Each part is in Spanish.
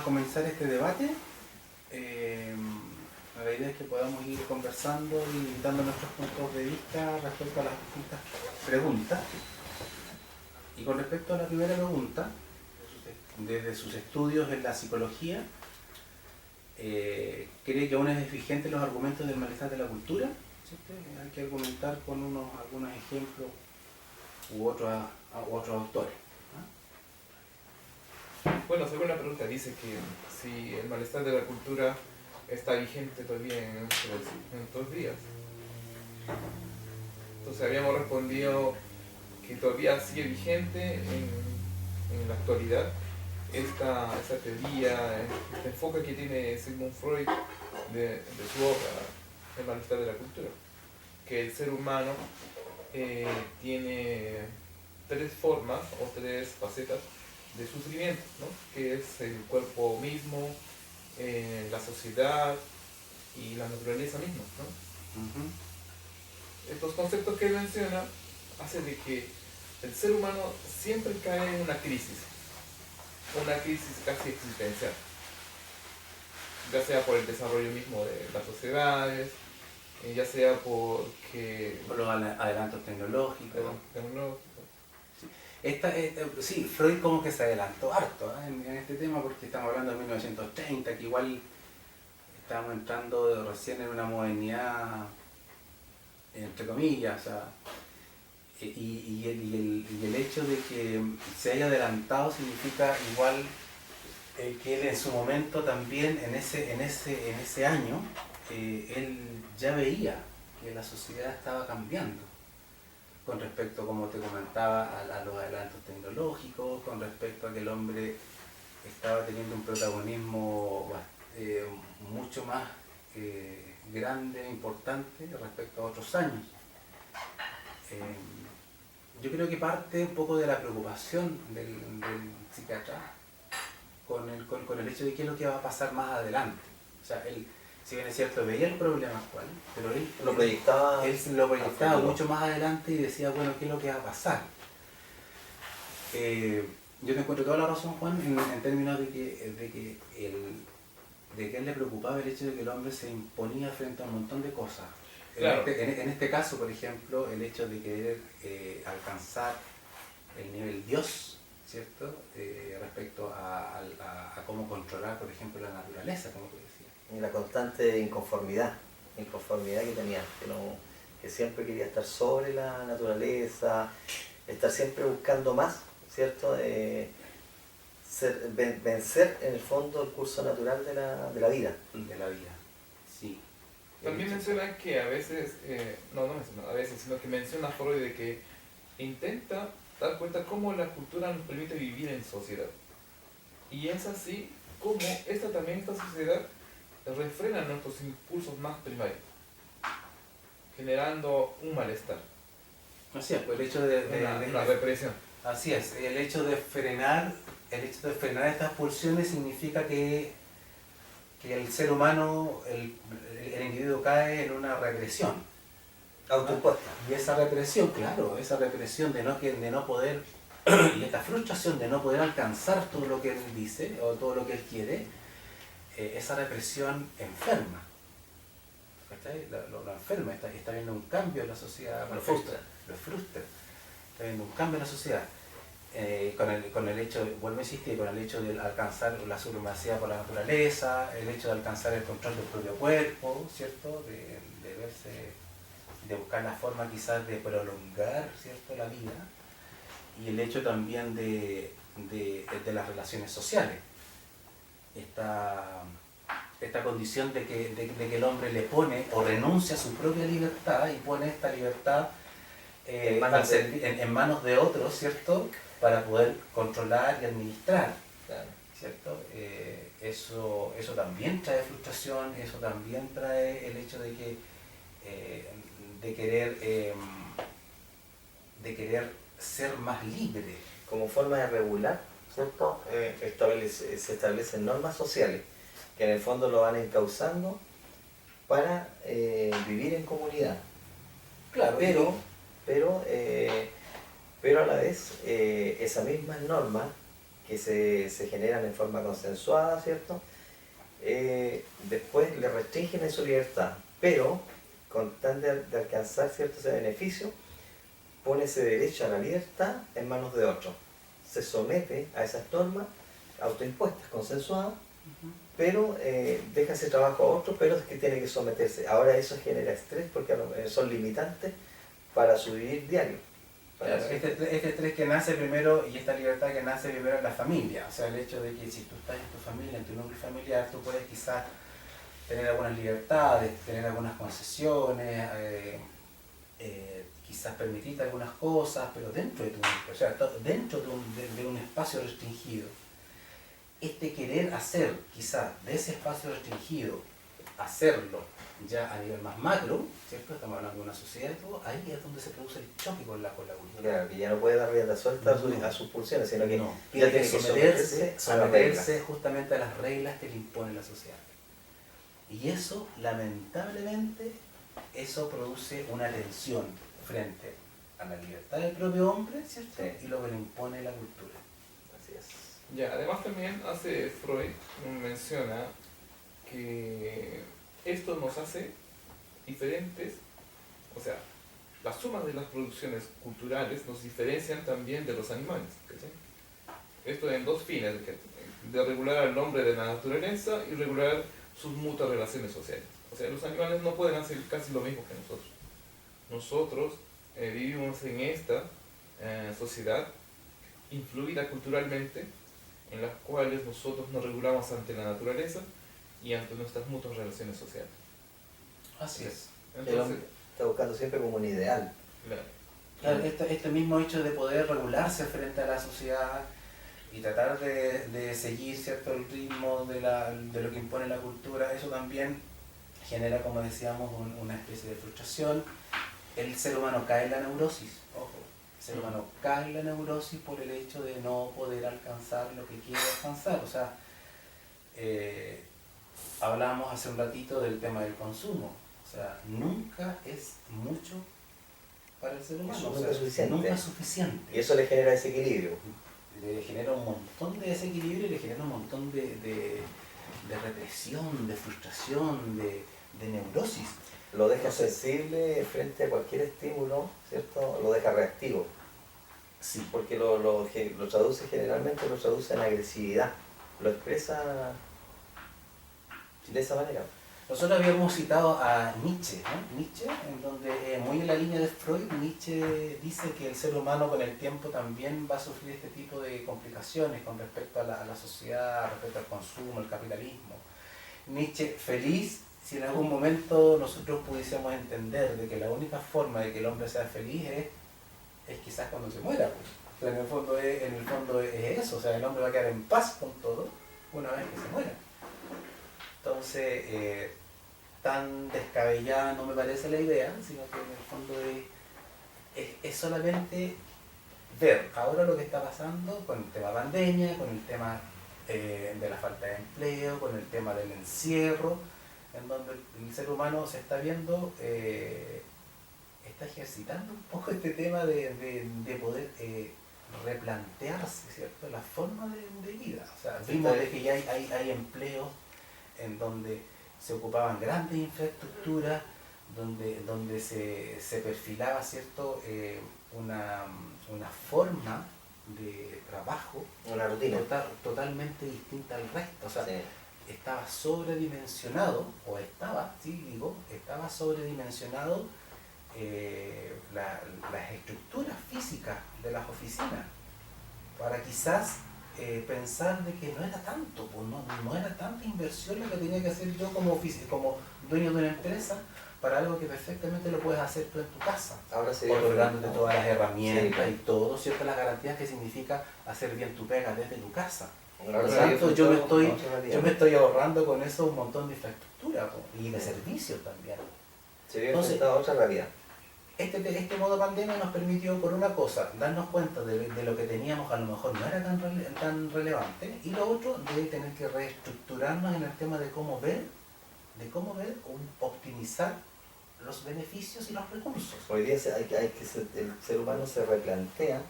a comenzar este debate. La idea es que podamos ir conversando y dando nuestros puntos de vista respecto a las distintas preguntas. Y con respecto a la primera pregunta, desde sus estudios en la psicología, cree que aún es vigente los argumentos del malestar de la cultura. ¿Cierto? Hay que argumentar con algunos ejemplos u otros autores. Bueno, según la pregunta dice que si el malestar de la cultura está vigente todavía en estos días. Entonces habíamos respondido que todavía sigue vigente en la actualidad esta teoría, este enfoque que tiene Sigmund Freud de su obra El malestar de la cultura, que el ser humano tiene tres formas o tres facetas de sufrimiento, ¿no? Que es el cuerpo mismo, la sociedad y la naturaleza misma, ¿no? Estos conceptos que él menciona hacen de que el ser humano siempre cae en una crisis casi existencial, ya sea por el desarrollo mismo de las sociedades, ya sea por los adelantos tecnológicos. Sí, Freud como que se adelantó harto en este tema, porque estamos hablando de 1930, que igual estábamos entrando recién en una modernidad, entre comillas, o sea, y el hecho de que se haya adelantado significa igual que él en su momento también, en ese año, él ya veía que la sociedad estaba cambiando con respecto, como te comentaba, a los adelantos tecnológicos, con respecto a que el hombre estaba teniendo un protagonismo mucho más grande, importante respecto a otros años. Yo creo que parte un poco de la preocupación del psiquiatra con el hecho de qué es lo que va a pasar más adelante. O sea, él, si bien es cierto, veía el problema actual, pero él lo proyectaba mucho más adelante y decía, bueno, ¿qué es lo que va a pasar? Yo te encuentro toda la razón, Juan, en términos de que a él le preocupaba el hecho de que el hombre se imponía frente a un montón de cosas. Claro. En este caso, por ejemplo, el hecho de querer alcanzar el nivel Dios, ¿cierto? Respecto a cómo controlar, por ejemplo, la naturaleza, como tú decías. Y la constante inconformidad que tenía, que siempre quería estar sobre la naturaleza, estar siempre buscando más, ¿cierto? Vencer en el fondo el curso natural de la vida. De la vida, sí. También menciona que a veces, no menciona a veces, sino que menciona Freud de que intenta dar cuenta cómo la cultura nos permite vivir en sociedad. Y es así como esta sociedad refrena nuestros impulsos más primarios, generando un malestar. Así es, pues el hecho de una represión. Así es, el hecho de frenar estas pulsiones significa que el ser humano, el individuo cae en una regresión autoimpuesta. Y esa represión, claro, esa represión de no poder, y esta frustración de no poder alcanzar todo lo que él dice o todo lo que él quiere, esa represión enferma. Lo enferma, está viendo un cambio en la sociedad. Lo frustra. Está viendo un cambio en la sociedad. Con el hecho, vuelvo a insistir, con el hecho de alcanzar la supremacía por la naturaleza, el hecho de alcanzar el control del propio cuerpo, ¿cierto? De verse, de buscar la forma quizás de prolongar, ¿cierto?, la vida, y el hecho también de las relaciones sociales. Esta condición de que el hombre le pone o renuncia a su propia libertad y pone esta libertad en manos de otros, ¿cierto?, para poder controlar y administrar, ¿cierto? Eso también trae frustración, eso también trae el hecho de querer ser más libre. Como forma de regular, ¿cierto? Se establecen normas sociales que en el fondo lo van encauzando para vivir en comunidad. Claro, pero a la vez esas mismas normas que se generan en forma consensuada, ¿cierto? Después le restringen en su libertad, pero con tal de alcanzar cierto ese beneficio, pone ese derecho a la libertad en manos de otros. Se somete a esas normas autoimpuestas, consensuadas, pero deja ese trabajo a otro, pero es que tiene que someterse. Ahora eso genera estrés porque son limitantes para su vivir diario. Este estrés que nace primero y esta libertad que nace primero en la familia, o sea, el hecho de que si tú estás en tu familia, en tu núcleo familiar, tú puedes quizás tener algunas libertades, tener algunas concesiones, quizás permitirte algunas cosas, pero dentro de tu núcleo, o sea, dentro de un espacio restringido. Este querer hacer, quizás, de ese espacio restringido, hacerlo ya a nivel más macro, ¿cierto? Estamos hablando de una sociedad y todo, ahí es donde se produce el choque con la cultura. Claro, que ya no puede dar rienda suelta a sus pulsiones, sino que no, ya tiene que someterse justamente a las reglas que le impone la sociedad. Y eso, lamentablemente, eso produce una tensión frente a la libertad del propio hombre, ¿cierto? Sí. Y lo que le impone la cultura. Así es. Ya, además también hace Freud, menciona que esto nos hace diferentes, o sea, la suma de las producciones culturales nos diferencian también de los animales, ¿cachai? Esto en dos fines, de regular el nombre de la naturaleza y regular sus mutuas relaciones sociales. O sea, los animales no pueden hacer casi lo mismo que nosotros. Nosotros vivimos en esta sociedad influida culturalmente, en las cuales nosotros nos regulamos ante la naturaleza y ante nuestras mutuas relaciones sociales. Así es. Entonces, Está buscando siempre como un ideal. Claro, este mismo hecho de poder regularse frente a la sociedad y tratar de seguir cierto el ritmo de lo que impone la cultura, eso también genera, como decíamos, una especie de frustración. El ser humano cae en la neurosis, ojo, el ser humano cae en la neurosis por el hecho de no poder alcanzar lo que quiere alcanzar. O sea, hablábamos hace un ratito del tema del consumo. O sea, nunca es mucho para el ser humano. Eso O nunca sea, es suficiente. nunca es suficiente. Y eso le genera desequilibrio. Le genera un montón de desequilibrio y le genera un montón de represión, de frustración, de neurosis. Lo deja sensible frente a cualquier estímulo, ¿cierto? Lo deja reactivo. Sí. Porque lo traduce generalmente, lo traduce en agresividad. Lo expresa de esa manera. Nosotros habíamos citado a Nietzsche, ¿no? Nietzsche, en donde, muy en la línea de Freud, Nietzsche dice que el ser humano con el tiempo también va a sufrir este tipo de complicaciones con respecto a la sociedad, respecto al consumo, al capitalismo. Nietzsche feliz si en algún momento nosotros pudiésemos entender de que la única forma de que el hombre sea feliz es quizás cuando se muera. Pues. O sea, en el fondo es eso, o sea, el hombre va a quedar en paz con todo una vez que se muera. Entonces, tan descabellada no me parece la idea, sino que en el fondo es solamente ver ahora lo que está pasando con el tema pandemia, con el tema de la falta de empleo, con el tema del encierro, en donde el ser humano se está viendo, está ejercitando un poco este tema de poder replantearse, ¿cierto?, la forma de vida. O sea, vimos de que ya hay empleos en donde se ocupaban grandes infraestructuras, donde se perfilaba, ¿cierto?, una forma de trabajo, una rutina totalmente distinta al resto. O sea, sí. Estaba sobredimensionado, estaba sobredimensionado las estructuras físicas de las oficinas, para quizás pensar de que no era tanto, pues no era tanta inversión lo que tenía que hacer yo como dueño de una empresa para algo que perfectamente lo puedes hacer tú en tu casa, otorgándote todas las herramientas y todo, ¿cierto? Las garantías que significa hacer bien tu pega desde tu casa. Por lo tanto, yo me estoy ahorrando con eso un montón de infraestructura y de servicios también. Se había enfrentado a otra realidad. Este modo pandemia nos permitió, por una cosa, darnos cuenta de lo que teníamos, a lo mejor no era tan relevante, y lo otro, de tener que reestructurarnos en el tema de cómo ver o optimizar los beneficios y los recursos. Hoy día el ser humano se replantea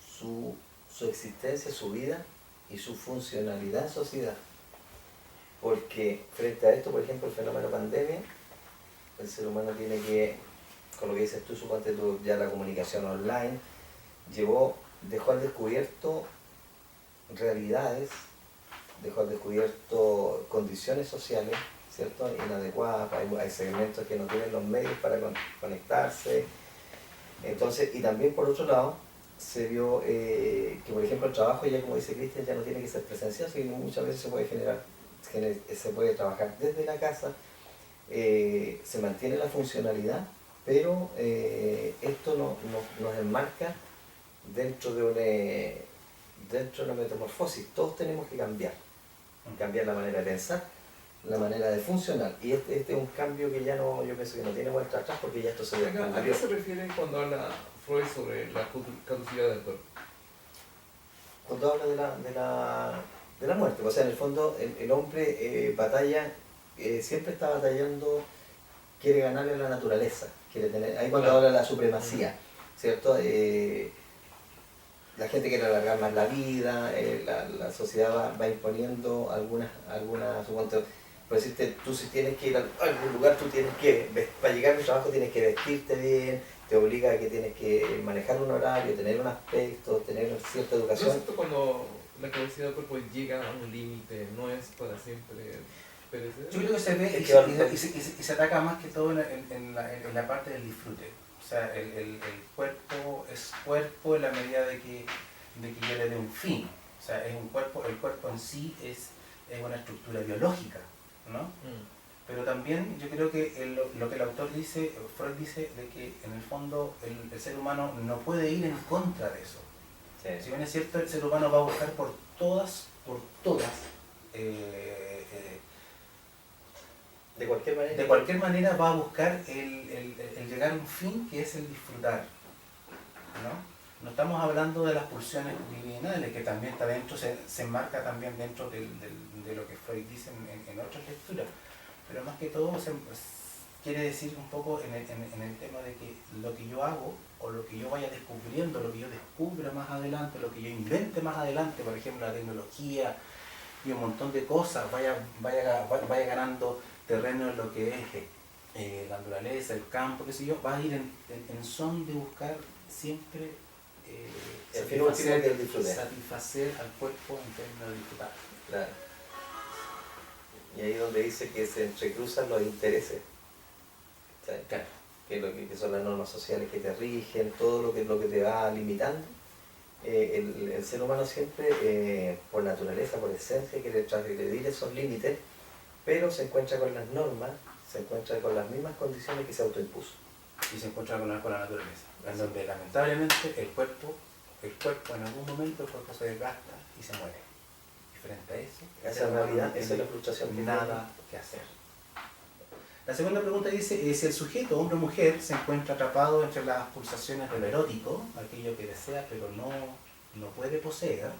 su existencia, su vida y su funcionalidad en sociedad. Porque frente a esto, por ejemplo, el fenómeno pandemia, el ser humano tiene que, con lo que dices tú, suponte tú, ya la comunicación online, dejó al descubierto realidades, dejó al descubierto condiciones sociales, ¿cierto? Inadecuadas, hay segmentos que no tienen los medios para conectarse. Entonces, y también por otro lado, se vio que, por ejemplo, el trabajo, ya como dice Cristian, ya no tiene que ser presencial, sino muchas veces se puede trabajar desde la casa, se mantiene la funcionalidad, pero esto nos enmarca dentro de una metamorfosis. Todos tenemos que cambiar la manera de pensar, la manera de funcionar, y este es un cambio que ya no, yo pienso que no tiene vuelta atrás, porque ya esto se ve. ¿A qué se refiere cuando habla Freud sobre la caducidad del cuerpo? Cuando habla de la muerte, o sea, en el fondo el hombre batalla, siempre está batallando, quiere ganarle a la naturaleza, quiere tener, ahí cuando habla de la supremacía, ¿cierto? La gente quiere alargar más la vida, la sociedad va imponiendo algunas suponte, por decirte, tú si tienes que ir a algún lugar, para llegar al trabajo tienes que vestirte bien, te obliga a que tienes que manejar un horario, tener un aspecto, tener cierta educación. ¿No es cierto cuando la caducidad del cuerpo llega a un límite, no es para siempre perecer? Yo creo que se ve y se ataca más que todo en la parte del disfrute. O sea, el cuerpo es cuerpo en la medida de que yo le dé un fin. O sea, es un cuerpo, el cuerpo en sí es una estructura biológica, ¿no? Pero también yo creo que lo que el autor dice, Freud dice, de que en el fondo el ser humano no puede ir en contra de eso. Sí. Si bien es cierto, el ser humano va a buscar por todas, de cualquier manera va a buscar el llegar a un fin, que es el disfrutar, ¿no? No estamos hablando de las pulsiones libidinales, que también está dentro, se enmarca también dentro de lo que Freud dice en otras lecturas, pero más que todo quiere decir un poco en el tema de que lo que yo hago, o lo que yo vaya descubriendo, lo que yo descubra más adelante, lo que yo invente más adelante, por ejemplo la tecnología y un montón de cosas, vaya ganando terreno en lo que es la naturaleza, el campo, qué sé yo, va a ir en son de buscar siempre satisfacer al cuerpo en términos de disfrutar. Claro. Y ahí donde dice que se entrecruzan los intereses, ¿sabes? Claro. Que son las normas sociales que te rigen, todo lo que te va limitando. El ser humano siempre, por naturaleza, por esencia, quiere transgredir esos límites, pero se encuentra con las normas, se encuentra con las mismas condiciones que se autoimpuso. Y se encuentra con la naturaleza, en donde lamentablemente el cuerpo en algún momento se desgasta y se muere. Y frente a eso, esa es la realidad, esa es la frustración que nada que hacer. La segunda pregunta dice, si el sujeto, hombre o mujer, se encuentra atrapado entre las pulsaciones de lo erótico, aquello que desea pero no puede poseer,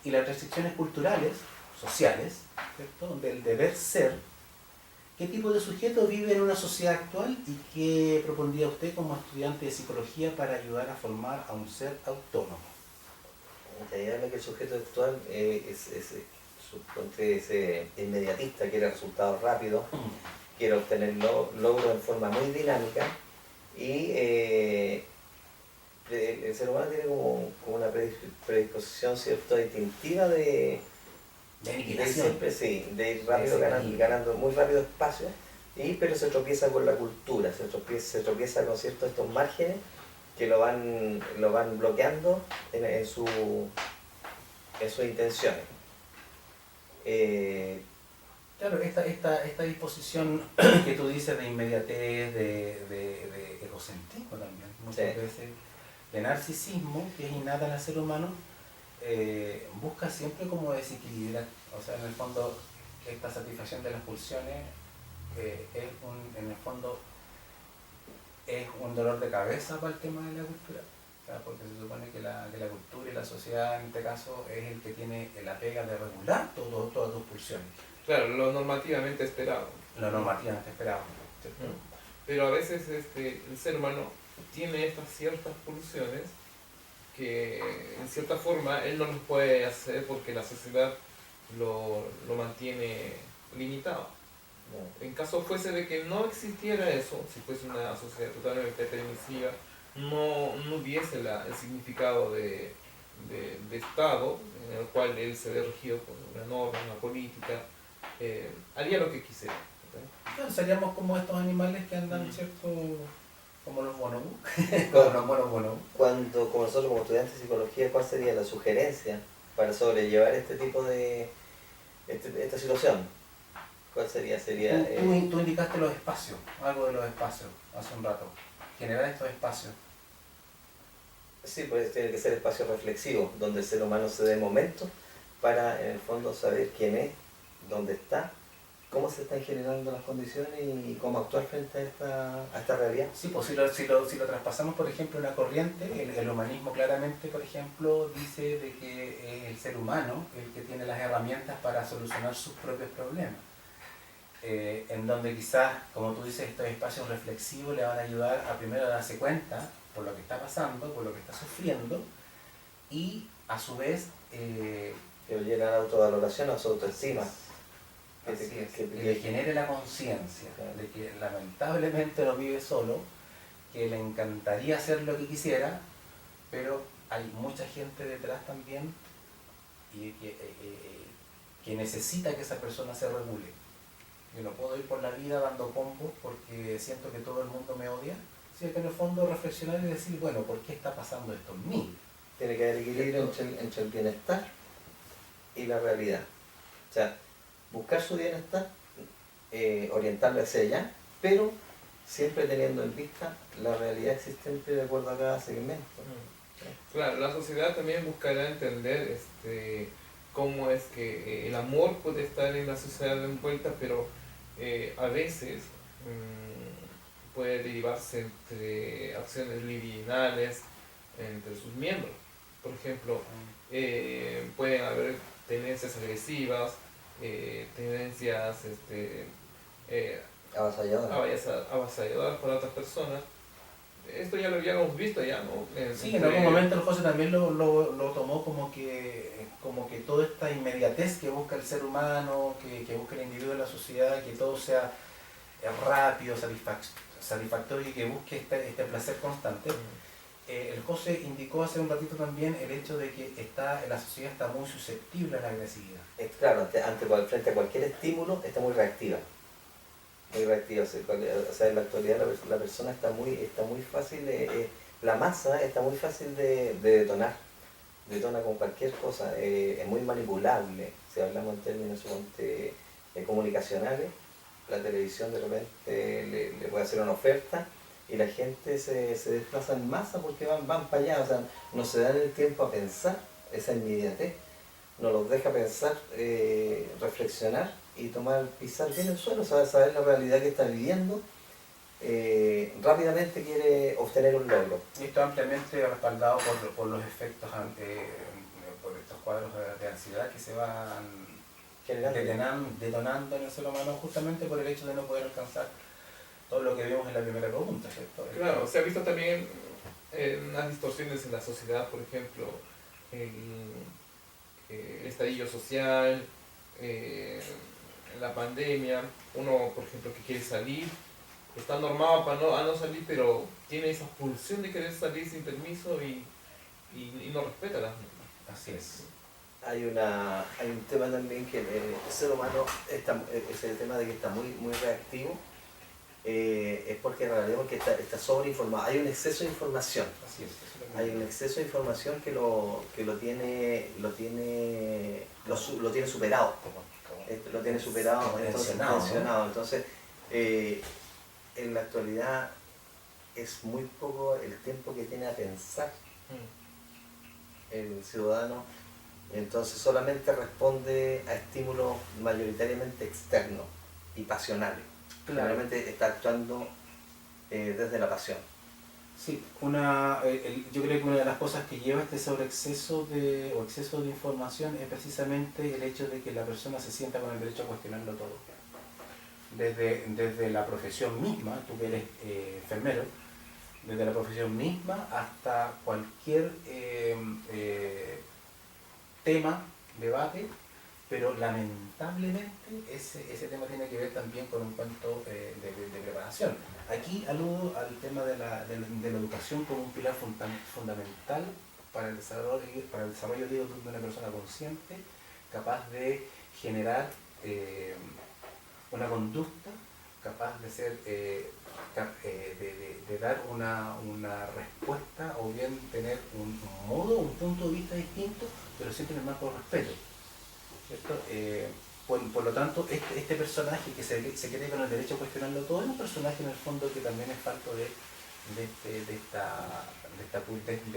y las restricciones culturales, sociales, ¿cierto?, del deber ser, ¿qué tipo de sujeto vive en una sociedad actual y qué propondría usted como estudiante de psicología para ayudar a formar a un ser autónomo? Ya habla que el sujeto actual es inmediatista, quiere resultados rápidos, quiere obtener logros en forma muy dinámica, y el ser humano tiene como una predisposición, ¿cierto?, instintiva de aniquilación. De ir rápido, ganando muy rápido espacio, pero se tropieza con la cultura, se tropieza con ciertos estos márgenes que lo van bloqueando en sus intenciones. Claro, esta disposición que tú dices de inmediatez, de egocentrismo también, muchas veces, de narcisismo, que es innata en el ser humano, busca siempre como desequilibrar. O sea, en el fondo, esta satisfacción de las pulsiones en el fondo es un dolor de cabeza para el tema de la cultura. O sea, porque se supone que la cultura y la sociedad en este caso es el que tiene la pega de regular todas tus pulsiones. Claro, lo normativamente esperado. Lo normativamente esperado, ¿cierto? Pero a veces el ser humano tiene estas ciertas pulsiones que en cierta forma él no los puede hacer porque la sociedad lo mantiene limitado. No. En caso fuese de que no existiera eso, si fuese una sociedad totalmente permisiva, no hubiese el significado de Estado, en el cual él se ve regido por una norma, una política, haría lo que quisiera. ¿verdad? Claro, seríamos como estos animales que andan, ¿cierto? Como los bonobos. Como Cuando, los monos bonobos. como nosotros como estudiantes de psicología, ¿cuál sería la sugerencia para sobrellevar este tipo de esta situación? ¿Cuál sería? Sería Tú indicaste los espacios, algo de los espacios hace un rato. Generar estos espacios. sí, pues tiene que ser espacio reflexivo, donde el ser humano se dé momentos para en el fondo saber quién es, dónde está, cómo se están generando las condiciones y cómo actuar frente a esta realidad. Sí, pues si lo traspasamos, por ejemplo, una corriente, el humanismo claramente, por ejemplo, dice de que es el ser humano el que tiene las herramientas para solucionar sus propios problemas. En donde quizás, como tú dices, estos espacios reflexivos le van a ayudar a primero a darse cuenta por lo que está pasando, por lo que está sufriendo, y a su vez, Que lo llena a la autovaloración, a su autoestima. así es, que le genere la conciencia de que lamentablemente no vive solo, que le encantaría hacer lo que quisiera, pero hay mucha gente detrás también y que necesita que esa persona se regule. Yo no puedo ir por la vida dando combos porque siento que todo el mundo me odia, sino que en el fondo reflexionar y decir, bueno, ¿por qué está pasando esto en mí? Tiene que haber equilibrio entre el bienestar y la realidad. O sea, buscar su bienestar, orientarlo hacia allá, pero siempre teniendo en vista la realidad existente de acuerdo a cada segmento. Claro, la sociedad también buscará entender cómo es que el amor puede estar en la sociedad envuelta, pero a veces puede derivarse entre acciones libidinales entre sus miembros. Por ejemplo, pueden haber tendencias agresivas, tendencias Avasallador. avasalladoras para otras personas. Esto ya lo habíamos visto ya, ¿no? Sí, en algún momento el José también lo tomó como que toda esta inmediatez que busca el ser humano, que busca el individuo en la sociedad, que todo sea rápido, satisfactorio y que busque este placer constante. El José indicó hace un ratito también el hecho de que la sociedad está muy susceptible a la agresividad. Claro, frente a cualquier estímulo está muy reactiva. Muy reactiva. O sea, en la actualidad la persona está muy fácil, la masa está muy fácil de detonar. Detona con cualquier cosa, es muy manipulable. Si hablamos en términos comunicacionales, la televisión de repente le puede hacer una oferta y la gente se desplaza en masa porque van para allá, o sea, no se dan el tiempo a pensar, esa inmediatez no los deja pensar, reflexionar y pisar bien el suelo, saber la realidad que está viviendo, rápidamente quiere obtener un logro. Y esto ampliamente respaldado por los efectos, por estos cuadros de ansiedad que se van detonando en el ser humano justamente por el hecho de no poder alcanzar todo lo que vimos en la primera pregunta, ¿cierto? Claro, se ha visto también unas distorsiones en la sociedad, por ejemplo, el estallido social, la pandemia, uno, por ejemplo, que quiere salir, está normado a no salir, pero tiene esa pulsión de querer salir sin permiso y no respeta las normas. Así es. Hay un tema también que el ser humano es el tema de que está muy reactivo, es porque en realidad está sobreinformado, hay un exceso de información. Así es. Hay un exceso de información que lo tiene superado. Lo tiene superado, entonces tensionado. Entonces, en la actualidad es muy poco el tiempo que tiene a pensar el ciudadano, entonces solamente responde a estímulos mayoritariamente externos y pasionales. Claro. Realmente está actuando desde la pasión. Sí, yo creo que una de las cosas que lleva este exceso de información es precisamente el hecho de que la persona se sienta con el derecho a cuestionarlo todo. Desde la profesión misma, tú que eres enfermero, desde la profesión misma hasta cualquier tema, debate, pero lamentablemente ese tema tiene que ver también con un cuento de preparación. Aquí aludo al tema de la educación como un pilar fundamental para el desarrollo digo, de una persona consciente, capaz de generar una conducta, capaz de ser de dar una respuesta o bien tener un modo, un punto de vista distinto, pero siempre en el marco de respeto, ¿cierto? Por lo tanto, este personaje que se cree con el derecho a cuestionarlo todo es un personaje en el fondo que también es falto de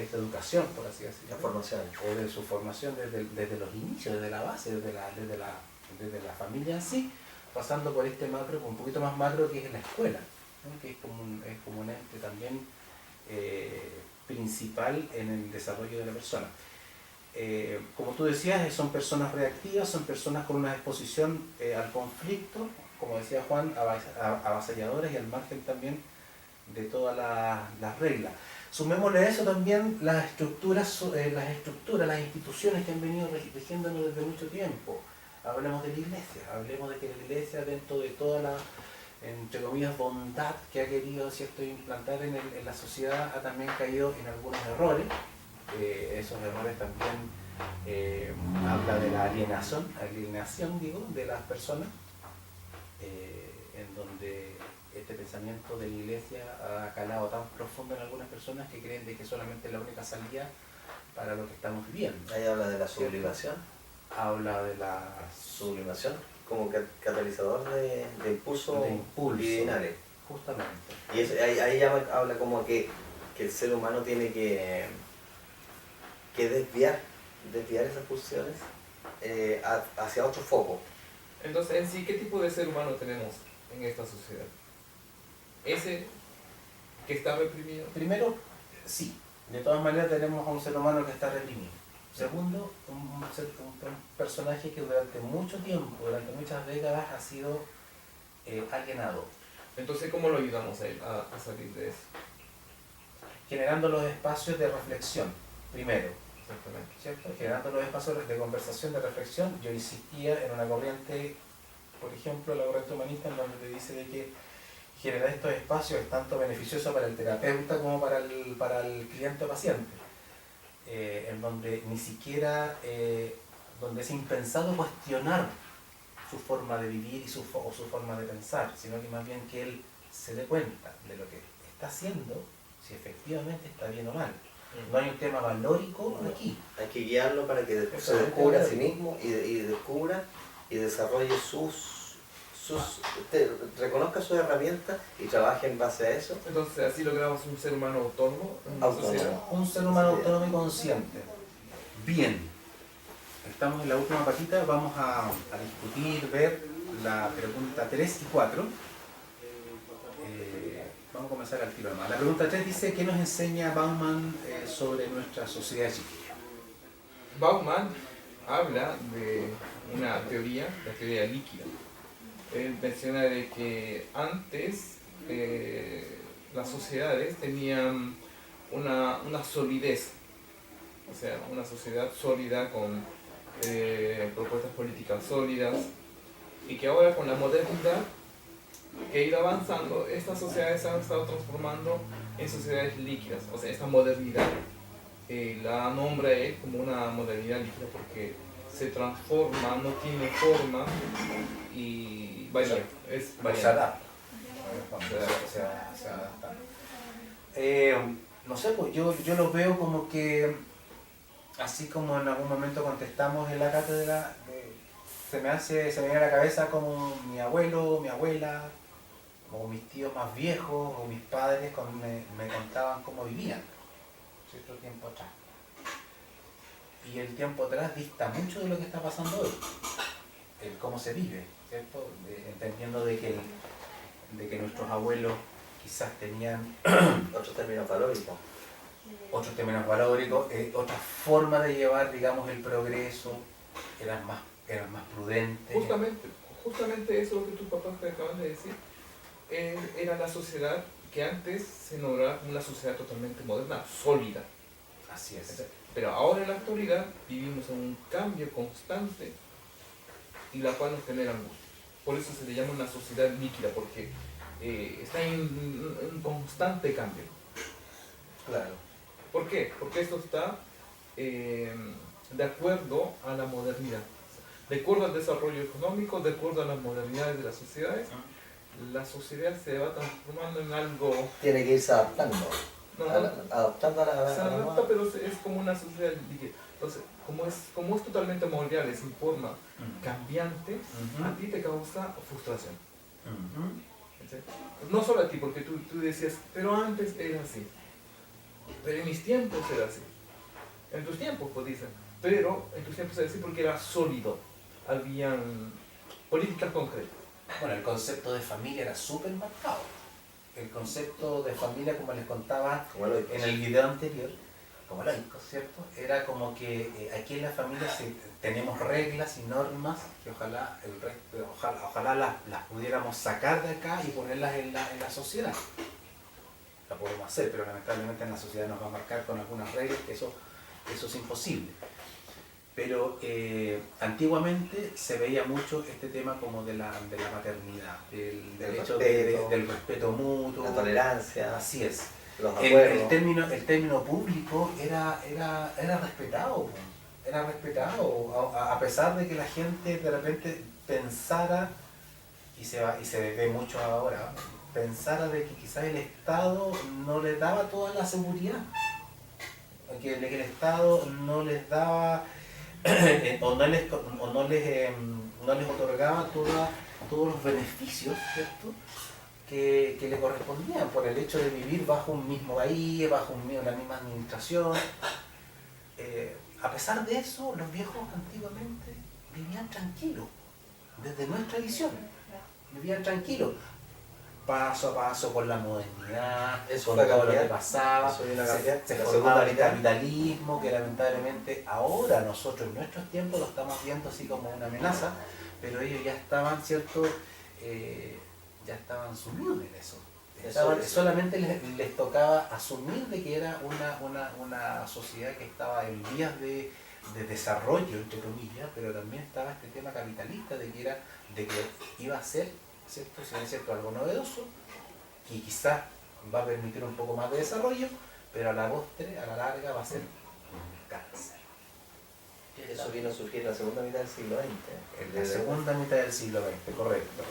esta educación, por así decirlo, La formación. o de su formación desde los inicios, desde la base, desde la familia en sí, pasando por este macro, un poquito más macro que es la escuela, ¿no? Que es como un ente también principal en el desarrollo de la persona. Como tú decías, son personas reactivas, son personas con una disposición al conflicto, como decía Juan, avasalladoras y al margen también de todas las reglas. Sumémosle a eso también las estructuras, las instituciones que han venido rigiéndonos desde mucho tiempo. Hablemos de la iglesia, hablemos de que la iglesia, dentro de toda la, entre comillas, bondad que ha querido, ¿cierto?, implantar en la sociedad, ha también caído en algunos errores. Esos errores también habla de la alienación digo, de las personas, en donde este pensamiento de la iglesia ha calado tan profundo en algunas personas que creen de que solamente es la única salida para lo que estamos viviendo. Ahí habla de la sublimación. Habla de la Sublimación como catalizador de impulsos impulso, libidinales. justamente. Y ahí habla como que el ser humano tiene que desviar esas pulsiones hacia otro foco. Entonces, en sí, ¿qué tipo de ser humano tenemos en esta sociedad? ¿Ese que está reprimido? Primero, sí, de todas maneras tenemos a un ser humano que está reprimido. Segundo, un personaje que durante mucho tiempo, durante muchas décadas ha sido alienado, Entonces, ¿cómo lo ayudamos a él a salir de eso? generando los espacios de reflexión, primero, Exactamente. ¿cierto? Generando los espacios de conversación, de reflexión. Yo insistía en una corriente, por ejemplo, la corriente humanista, en donde te dice de que generar estos espacios es tanto beneficioso para el terapeuta como para el cliente o paciente, en donde ni siquiera, donde es impensado cuestionar su forma de vivir y su forma de pensar, sino que más bien que él se dé cuenta de lo que está haciendo, si efectivamente está bien o mal. No hay un tema valórico aquí. Hay que guiarlo para que se descubra a sí mismo y descubra y desarrolle reconozca sus herramientas y trabaje en base a eso. Entonces, así logramos un ser humano autónomo en una sociedad. Un ser humano autónomo y consciente. Bien, estamos en la última patita, vamos a discutir, ver la pregunta 3 y 4. Vamos a comenzar al tiro nomás. La pregunta 3 dice: ¿qué nos enseña Bauman sobre nuestra sociedad chiquilla? Bauman habla de una teoría, la teoría líquida. Él menciona de que antes las sociedades tenían una solidez, o sea, una sociedad sólida con propuestas políticas sólidas, y que ahora con la modernidad que ha ido avanzando, estas sociedades se han estado transformando en sociedades líquidas. O sea, esta modernidad la nombra él como una modernidad líquida porque se transforma, no tiene forma y vaya, es Se adapta. Se adapta. No sé, pues yo lo veo como que, así como en algún momento contestamos en la cátedra, se me viene a la cabeza como mi abuelo, mi abuela, o mis tíos más viejos, o mis padres cuando me contaban cómo vivían cierto tiempo atrás. Y el tiempo atrás dista mucho de lo que está pasando hoy, el cómo se vive, ¿cierto? Entendiendo de que nuestros abuelos quizás tenían Otros términos valóricos. otros términos valóricos, otra forma de llevar, digamos, el progreso, eran más prudentes. Justamente eso que tus papás te acaban de decir, era la sociedad que antes se nombraba como una sociedad totalmente moderna, sólida. Así es. Pero ahora en la actualidad vivimos en un cambio constante y la cual nos genera angustia. Por eso se le llama una sociedad líquida, porque está en un constante cambio. Claro. ¿Por qué? Porque esto está de acuerdo a la modernidad. De acuerdo al desarrollo económico, de acuerdo a las modernidades de las sociedades, la sociedad se va transformando en algo... Tiene que irse adaptando. No, Adaptando a la se nueva. adapta, pero es como una sociedad líquida. Entonces, como es totalmente moldeable, es en forma cambiante, a ti te causa frustración. ¿Sí? No solo a ti, porque tú decías, pero antes era así. Pero en mis tiempos era así. En tus tiempos, pues dicen. Pero en tus tiempos era así porque era sólido. Habían políticas concretas. Bueno, el concepto de familia era súper marcado. El concepto de familia, como les contaba en el video anterior, como laicos, ¿cierto? Era como que aquí en la familia tenemos reglas y normas que ojalá las pudiéramos sacar de acá y ponerlas en la sociedad. La podemos hacer, pero lamentablemente en la sociedad nos va a marcar con algunas reglas que eso es imposible. Pero antiguamente se veía mucho este tema como de la maternidad, del hecho del respeto mutuo, la tolerancia, así es. los acuerdos. El término público era respetado, era respetado, a pesar de que la gente de repente pensara, y se ve mucho ahora, pensara de que quizás el Estado no les daba toda la seguridad, que el Estado no les daba o no les otorgaba todos los beneficios, ¿cierto?, que le correspondían por el hecho de vivir bajo un mismo país, bajo una misma administración. A pesar de eso, los viejos antiguamente vivían tranquilos, desde nuestra visión, vivían tranquilos, paso a paso con la modernidad, Eso con fue todo lo que cambiar. pasaba, Eso vino a cambiar. se La formaba el segunda capitalismo, que lamentablemente ahora nosotros en nuestros tiempos lo estamos viendo así como una amenaza, pero ellos ya estaban, ¿cierto?, ya estaban sumidos en eso. Solamente les tocaba asumir de que era una sociedad que estaba en vías de desarrollo, entre comillas, pero también estaba este tema capitalista de que iba a ser, ¿cierto?, si no es cierto, algo novedoso, y quizás va a permitir un poco más de desarrollo, pero a la postre, a la larga, va a ser un cáncer. Eso vino a surgir en la segunda mitad del siglo XX. En la segunda mitad del siglo XX, correcto.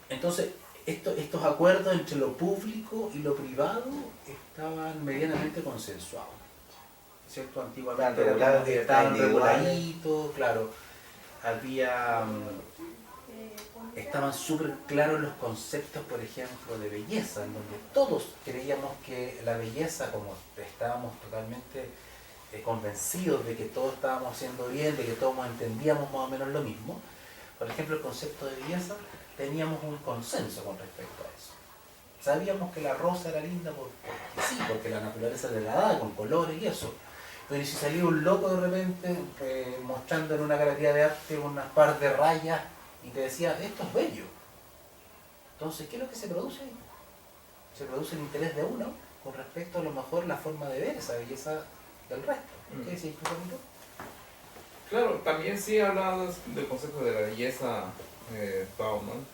Entonces, estos acuerdos entre lo público y lo privado estaban medianamente consensuados, ¿cierto? Antiguamente estaban reguladitos, claro, estaban súper claros los conceptos, por ejemplo, de belleza, en donde todos creíamos que la belleza, como estábamos totalmente convencidos de que todos estábamos haciendo bien, de que todos entendíamos más o menos lo mismo. Por ejemplo, el concepto de belleza, teníamos un consenso con respecto a eso. Sabíamos que la rosa era linda porque sí, porque la naturaleza le la da con colores y eso. Pero si salía un loco de repente mostrando en una galería de arte unas par de rayas y te decía, esto es bello. Entonces, ¿qué es lo que se produce ahí? Se produce el interés de uno con respecto a lo mejor la forma de ver esa belleza del resto. ¿Qué decís tú, Camilo? Claro, también sí hablabas del concepto de la belleza, Bauman,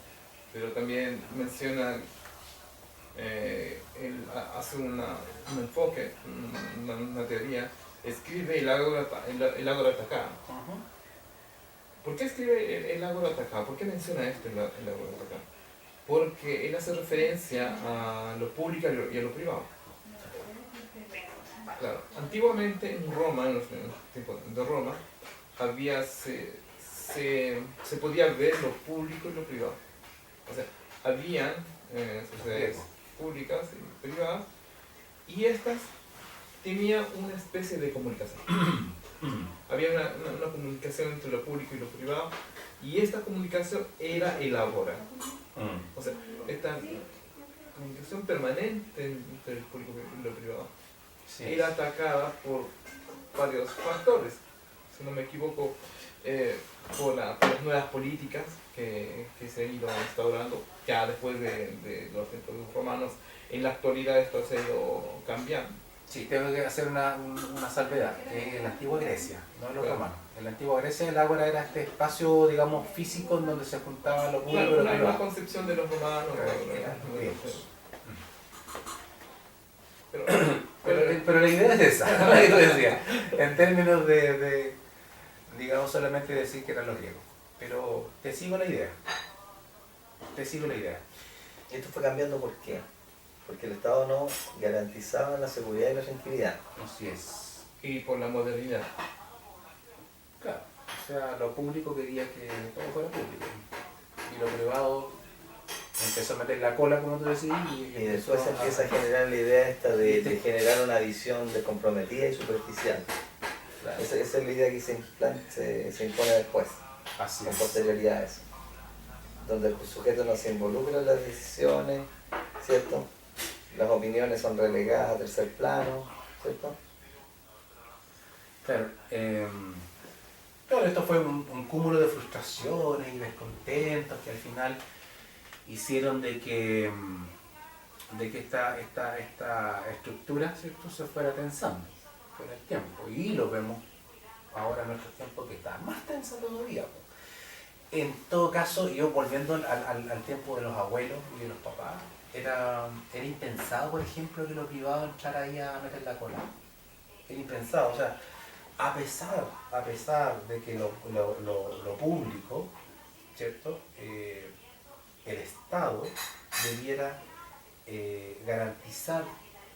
pero también menciona, él hace un enfoque, una teoría, escribe el ágora atacama. ¿Por qué escribe el ágora atacama? ¿Por qué menciona esto el ágora atacama? Porque él hace referencia a lo público y a lo privado. Claro, antiguamente en Roma, en los tiempos de Roma, se podía ver lo público y lo privado. O sea, habían sociedades públicas y privadas, y estas tenían una especie de comunicación. Había una comunicación entre lo público y lo privado, y esta comunicación era el agora. O sea, esta comunicación permanente entre el público y lo privado era atacada por varios factores. si no me equivoco, por las nuevas políticas que se han ido instaurando ya después de los tiempos romanos. En la actualidad esto se ha ido cambiando. Sí, tengo que hacer una salvedad, que es en la antigua Grecia, no en los romanos. En la antigua Grecia el ágora era este espacio, digamos, físico en donde se juntaban los públicos y Claro, los una privados. concepción de los romanos. Pero la idea es esa, la idea, en términos de, digamos, solamente decir que eran los griegos. Pero te sigo la idea. Te sigo la idea. Y esto fue cambiando ¿por qué? Porque el Estado no garantizaba la seguridad y la tranquilidad. Así es. Y por la modernidad. Claro. O sea, lo público quería que todo fuera público. Y lo privado empezó a meter la cola, como tú decís, y después se empieza a generar la idea esta de generar una visión descomprometida y superficial. Claro. Esa es la idea que se impone después, así con es. posterioridad a eso. Donde el sujeto no se involucra en las decisiones, ¿cierto? Las opiniones son relegadas a tercer plano, ¿cierto? Claro, claro, esto fue un cúmulo de frustraciones y descontentos que al final hicieron de que esta estructura, ¿cierto?, se fuera tensando con el tiempo. Y lo vemos ahora en nuestros tiempos que está más tensa todavía. En todo caso, yo volviendo al tiempo de los abuelos y de los papás, era impensado, por ejemplo, que lo privado entrara ahí a meter la cola. Era impensado, o sea, a pesar de que lo público, ¿cierto?, el Estado debiera garantizar,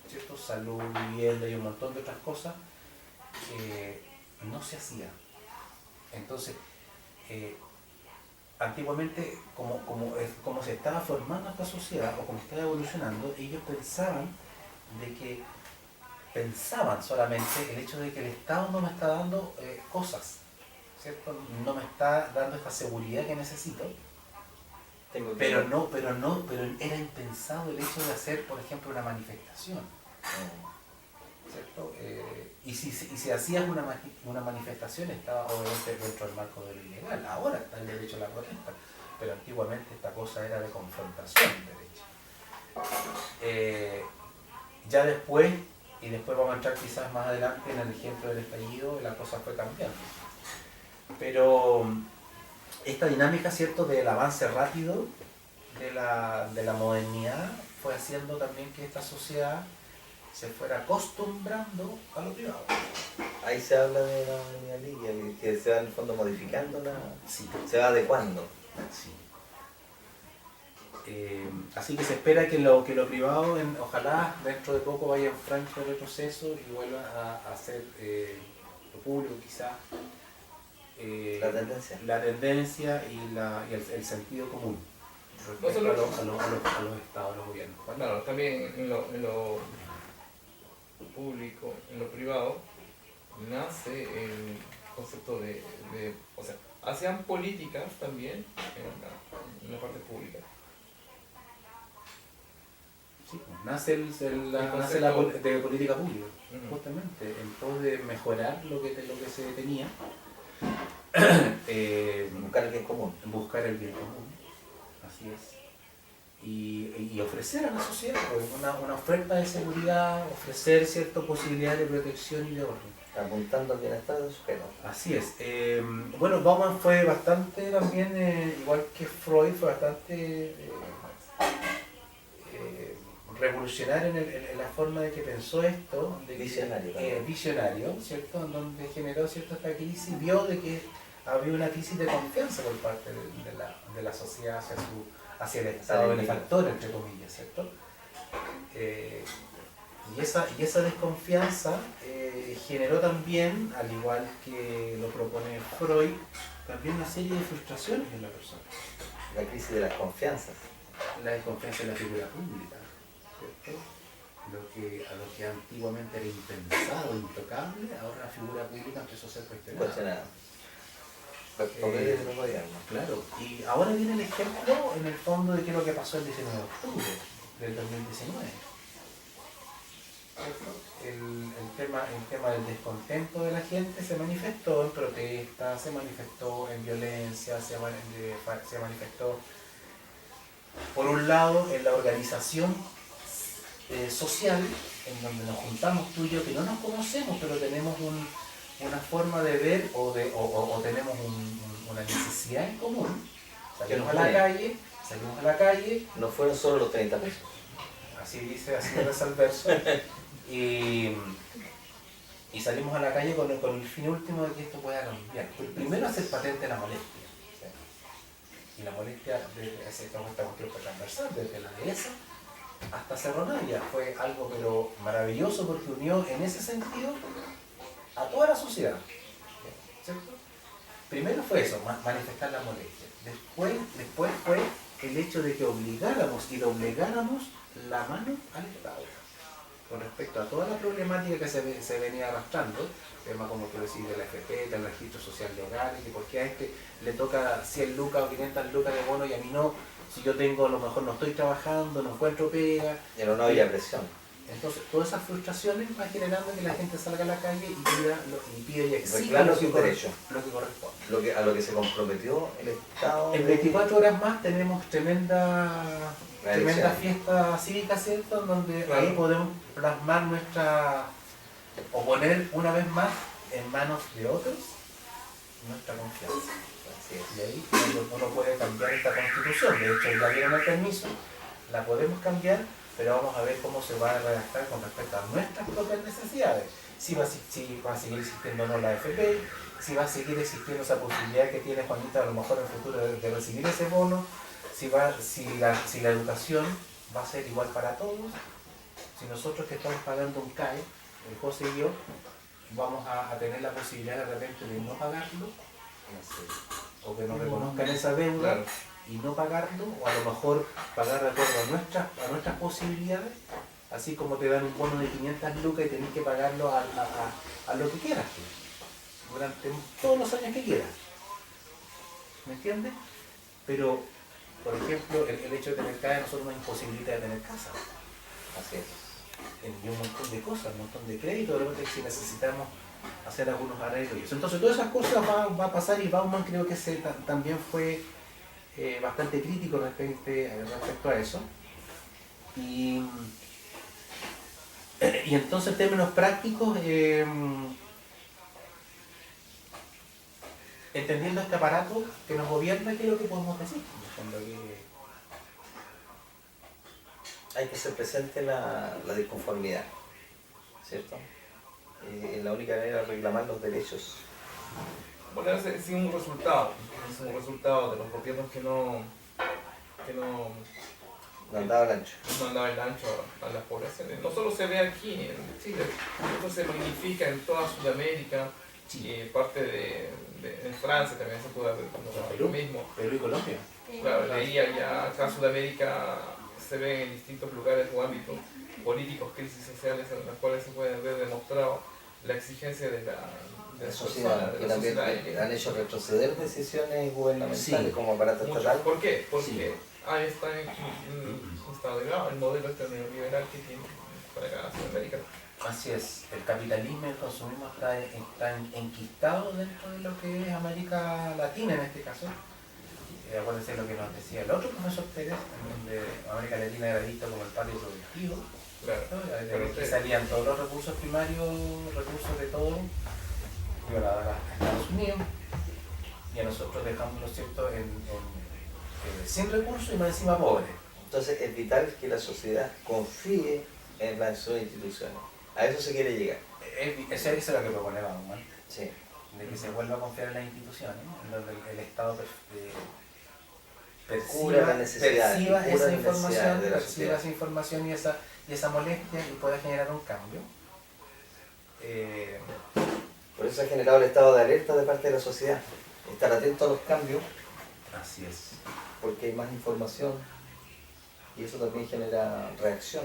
¿cierto?, salud, vivienda y un montón de otras cosas, no se hacía. Entonces, antiguamente, como se estaba formando esta sociedad o como estaba evolucionando, ellos pensaban solamente el hecho de que el Estado no me está dando cosas, ¿cierto? No me está dando esta seguridad que necesito. Pero era impensado el hecho de hacer, por ejemplo, una manifestación, ¿cierto? Y si hacías una manifestación, estaba obviamente dentro del marco de lo ilegal. Ahora está el derecho a la protesta, pero antiguamente esta cosa era de confrontación derecha. Ya después, y después vamos a entrar quizás más adelante en el ejemplo del estallido, la cosa fue cambiando. Pero esta dinámica, ¿cierto?, del avance rápido de la modernidad fue haciendo también que esta sociedad se fuera acostumbrando a lo privado. Ahí se habla de la modernidad líquida, que se va en el fondo modificando, sí, se va adecuando. Sí. Así que se espera que lo privado, ojalá dentro de poco vaya en franco retroceso y vuelva a ser lo público quizás. La tendencia y el sentido común respecto a los estados, a los gobiernos. ¿Vale? Claro, también en lo público, en lo privado, nace el concepto o sea, hacían políticas también en la parte pública. Sí, pues, nace la de política pública, justamente, en pos de mejorar lo que se tenía. Buscar el bien común. Buscar el bien común, así es. Y ofrecer a la sociedad una oferta de seguridad, ofrecer ciertas posibilidades de protección y de orden. Apuntando al bienestar del sujeto. Así es. Bueno, Bauman fue bastante también, igual que Freud, fue bastante revolucionario en la forma de que pensó esto. Visionario, ¿cierto? En donde generó cierta esta crisis, vio de que había una crisis de confianza por parte de la sociedad hacia el Estado benefactor, entre comillas, ¿cierto? Y esa desconfianza generó también, al igual que lo propone Freud, también una serie de frustraciones en la persona. La crisis de las confianzas. La desconfianza en la figura pública, ¿cierto? A lo que antiguamente era impensado, intocable, ahora la figura pública empezó a ser cuestionada. Claro, y ahora viene el ejemplo en el fondo de qué es lo que pasó el 19 de octubre del 2019. El tema del descontento de la gente se manifestó en protestas, se manifestó en violencia, se manifestó, por un lado, en la organización social, en donde nos juntamos tú y yo, que no nos conocemos, pero tenemos una forma de ver o tenemos una necesidad en común. Salimos a la calle. No fueron solo los 30 pesos. Así reza el verso. Y salimos a la calle con el fin último de que esto pueda cambiar. Primero hacer patente la molestia. ¿Sí? Y la molestia de esta cuestión fue transversal, desde la dehesa hasta Cerro Navia. Fue algo pero maravilloso porque unió en ese sentido a toda la sociedad. ¿Cierto? Primero fue eso, manifestar la molestia. Después fue el hecho de que obligáramos y doblegáramos la mano al Estado con respecto a toda la problemática que se venía arrastrando, tema como tú decís de la FP, del registro social de hogares, que porque a este le toca 100 lucas o 500 lucas de bono y a mí no, si yo tengo, a lo mejor no estoy trabajando, no encuentro pega. Pero no había presión. Entonces, todas esas frustraciones van generando que la gente salga a la calle y pida y exija Reclama lo que sus derechos. corresponde. A lo que se comprometió el Estado. En 24 horas más tenemos tremenda fiesta cívica, ¿cierto? En donde ahí podemos plasmar o poner una vez más en manos de otros nuestra confianza. Así es. Y ahí uno puede cambiar esta constitución. De hecho, ya dieron el permiso, la podemos cambiar, pero vamos a ver cómo se va a redactar con respecto a nuestras propias necesidades. Si va a seguir existiendo o no la FP, si va a seguir existiendo esa posibilidad que tiene Juanita a lo mejor en el futuro de recibir ese bono, si la educación va a ser igual para todos, si nosotros que estamos pagando un CAE, el José y yo, vamos a tener la posibilidad de repente de no pagarlo, o que nos reconozcan esa deuda. Claro. Y no pagarlo, o a lo mejor pagar de acuerdo a nuestras posibilidades, así como te dan un bono de 500 lucas y tenés que pagarlo a lo que quieras, durante todos los años que quieras. ¿Me entiendes? Pero, por ejemplo, el hecho de tener casa a nosotros nos imposibilita de tener casa. Así es. Y un montón de cosas, un montón de créditos, de repente si necesitamos hacer algunos arreglos y eso. Entonces todas esas cosas va a pasar y Bauman creo que también fue bastante crítico respecto a eso. Y entonces en términos prácticos, entendiendo este aparato que nos gobierna, ¿qué es lo que podemos decir? Hay que hacer presente la disconformidad, ¿cierto? Y la única manera de reclamar los derechos. Bueno, ese es un resultado de los gobiernos que no han dado el ancho. No han dado el ancho a las poblaciones. No solo se ve aquí en Chile, esto se magnifica en toda Sudamérica, parte en Francia también se puede ver lo mismo. Perú y Colombia. Claro, leí allá, acá en Sudamérica se ven en distintos lugares o ámbitos políticos, crisis sociales en las cuales se puede ver demostrado la exigencia de la sociedad, que también han hecho retroceder decisiones gubernamentales como aparato estatal. ¿Por qué? Porque ahí está instalado el modelo neoliberal que tiene para acá Sudamérica. Así es, el capitalismo y el consumismo están enquistados dentro de lo que es América Latina en este caso. Acuérdense lo que nos decía el otro profesor Pérez, en donde América Latina era visto como el patio productivo. Claro. De que salían todos los recursos primarios, recursos de todo, y ahora a Estados Unidos, y a nosotros dejamos, ¿no es cierto?, sin recursos y más encima pobres. Entonces es vital que la sociedad confíe en sus instituciones. A eso se quiere llegar. Eso es lo que propone Bauman. Sí. De que se vuelva a confiar en las instituciones, en donde el Estado perciba esa información y esa molestia y pueda generar un cambio. Por eso ha generado el estado de alerta de parte de la sociedad. Estar atento a los cambios. Así es. Porque hay más información y eso también genera reacción.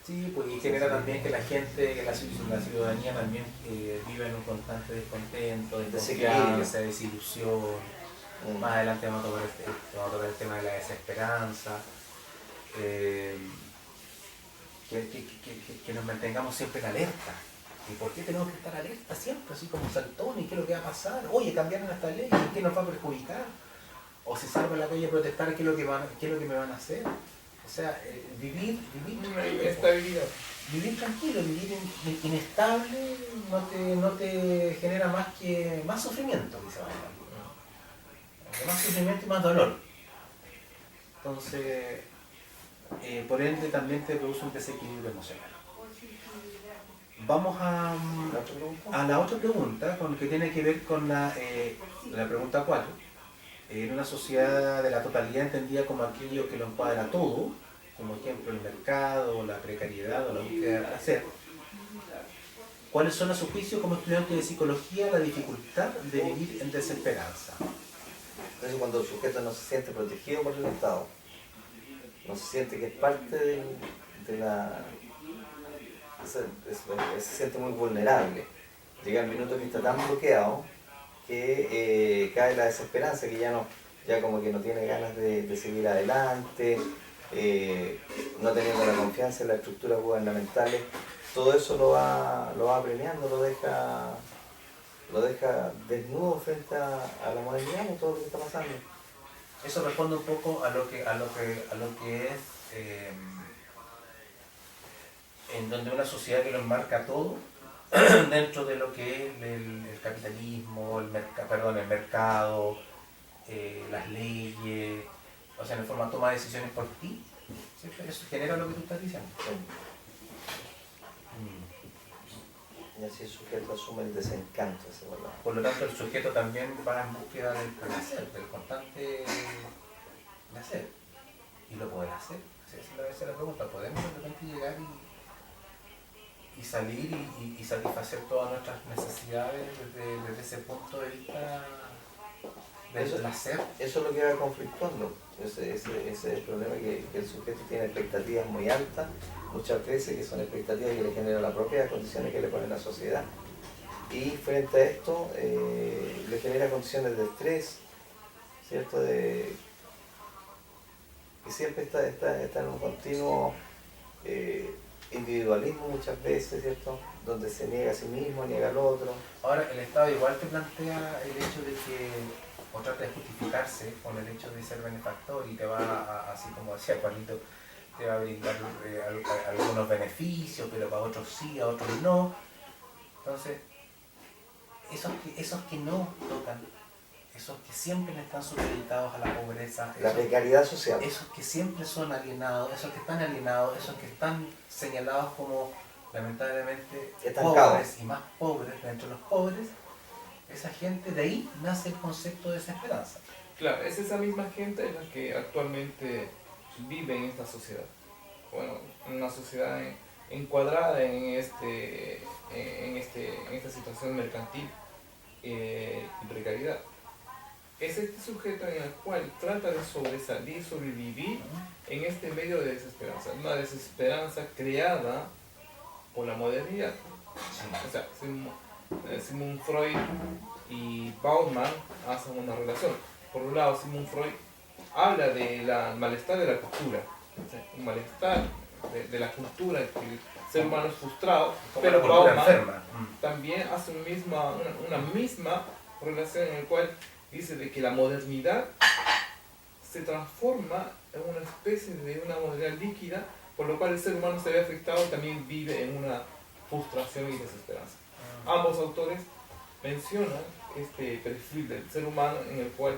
Sí, pues, y genera también que la gente, que la ciudadanía también viva en un constante descontento, desconfianza, desilusión. Más adelante vamos a tocar el tema de la desesperanza. que nos mantengamos siempre en alerta. ¿Y por qué tenemos que estar alerta siempre, así como saltones? ¿Qué es lo que va a pasar? Oye, cambiaron esta ley, ¿qué nos va a perjudicar? O si salgo a la calle a protestar, ¿qué es lo que me van a hacer? O sea, vivir Estabilidad. vivir tranquilo, vivir inestable no te genera más sufrimiento, dice Manuel. Más sufrimiento y más dolor. Entonces, por ende también te produce un desequilibrio emocional. Vamos a la otra pregunta, que tiene que ver con la pregunta 4. En una sociedad de la totalidad entendida como aquello que lo encuadra todo, como ejemplo el mercado, la precariedad o la búsqueda de placer, ¿cuáles son a su juicio como estudiante de psicología la dificultad de vivir en desesperanza? Entonces cuando el sujeto no se siente protegido por el Estado, no se siente que es parte de la... se siente muy vulnerable. Llega el minuto que está tan bloqueado que cae la desesperanza, que ya como que no tiene ganas de seguir adelante, no teniendo la confianza en las estructuras gubernamentales. Todo eso lo va premiando, lo deja desnudo frente a la modernidad, con todo lo que está pasando. Eso responde un poco a lo que es en donde una sociedad que lo enmarca todo dentro de lo que es el capitalismo, el mercado, las leyes, o sea, en el forma toma decisiones por ti, ¿cierto? Eso genera lo que tú estás diciendo. Y así el sujeto asume el desencanto de ese valor. Por lo tanto, el sujeto también va en búsqueda del placer, del constante placer. Y lo puede hacer. Esa es la pregunta. ¿Podemos de repente llegar y salir y satisfacer todas nuestras necesidades desde ese punto de vista del placer? Eso es lo que va conflictuando. Ese es el problema, que el sujeto tiene expectativas muy altas, muchas veces, que son expectativas que le generan las propias condiciones que le pone la sociedad. Y frente a esto, le genera condiciones de estrés, ¿cierto? Que siempre está en un continuo individualismo muchas veces, ¿cierto? Donde se niega a sí mismo, niega al otro. Ahora, el Estado igual te plantea el hecho de que, o trata de justificarse con el hecho de ser benefactor y te va, así como decía Juanito, te va a brindar algunos beneficios, pero para otros sí, a otros no. Entonces, esos que no tocan, esos que siempre están supeditados a la pobreza, La precariedad social. esos que siempre son alienados, esos que están alienados, esos que están señalados como lamentablemente Estancados. pobres y más pobres entre los pobres, esa gente, de ahí nace el concepto de desesperanza. Claro, es esa misma gente la que actualmente vive en esta sociedad. Bueno, en una sociedad encuadrada en esta situación mercantil y precariedad. Es este sujeto en el cual trata de sobresalir, sobrevivir en este medio de desesperanza. Una desesperanza creada por la modernidad. O sea, Sigmund Freud y Bauman hacen una relación. Por un lado, Sigmund Freud habla del malestar de la cultura, o sea, un malestar de la cultura, que el ser humano es frustrado, como pero Bauman Bauman también hace una misma relación en la cual dice de que la modernidad se transforma en una especie de una modernidad líquida, por lo cual el ser humano se ve afectado y también vive en una frustración y desesperanza. Ambos autores mencionan este perfil del ser humano en el cual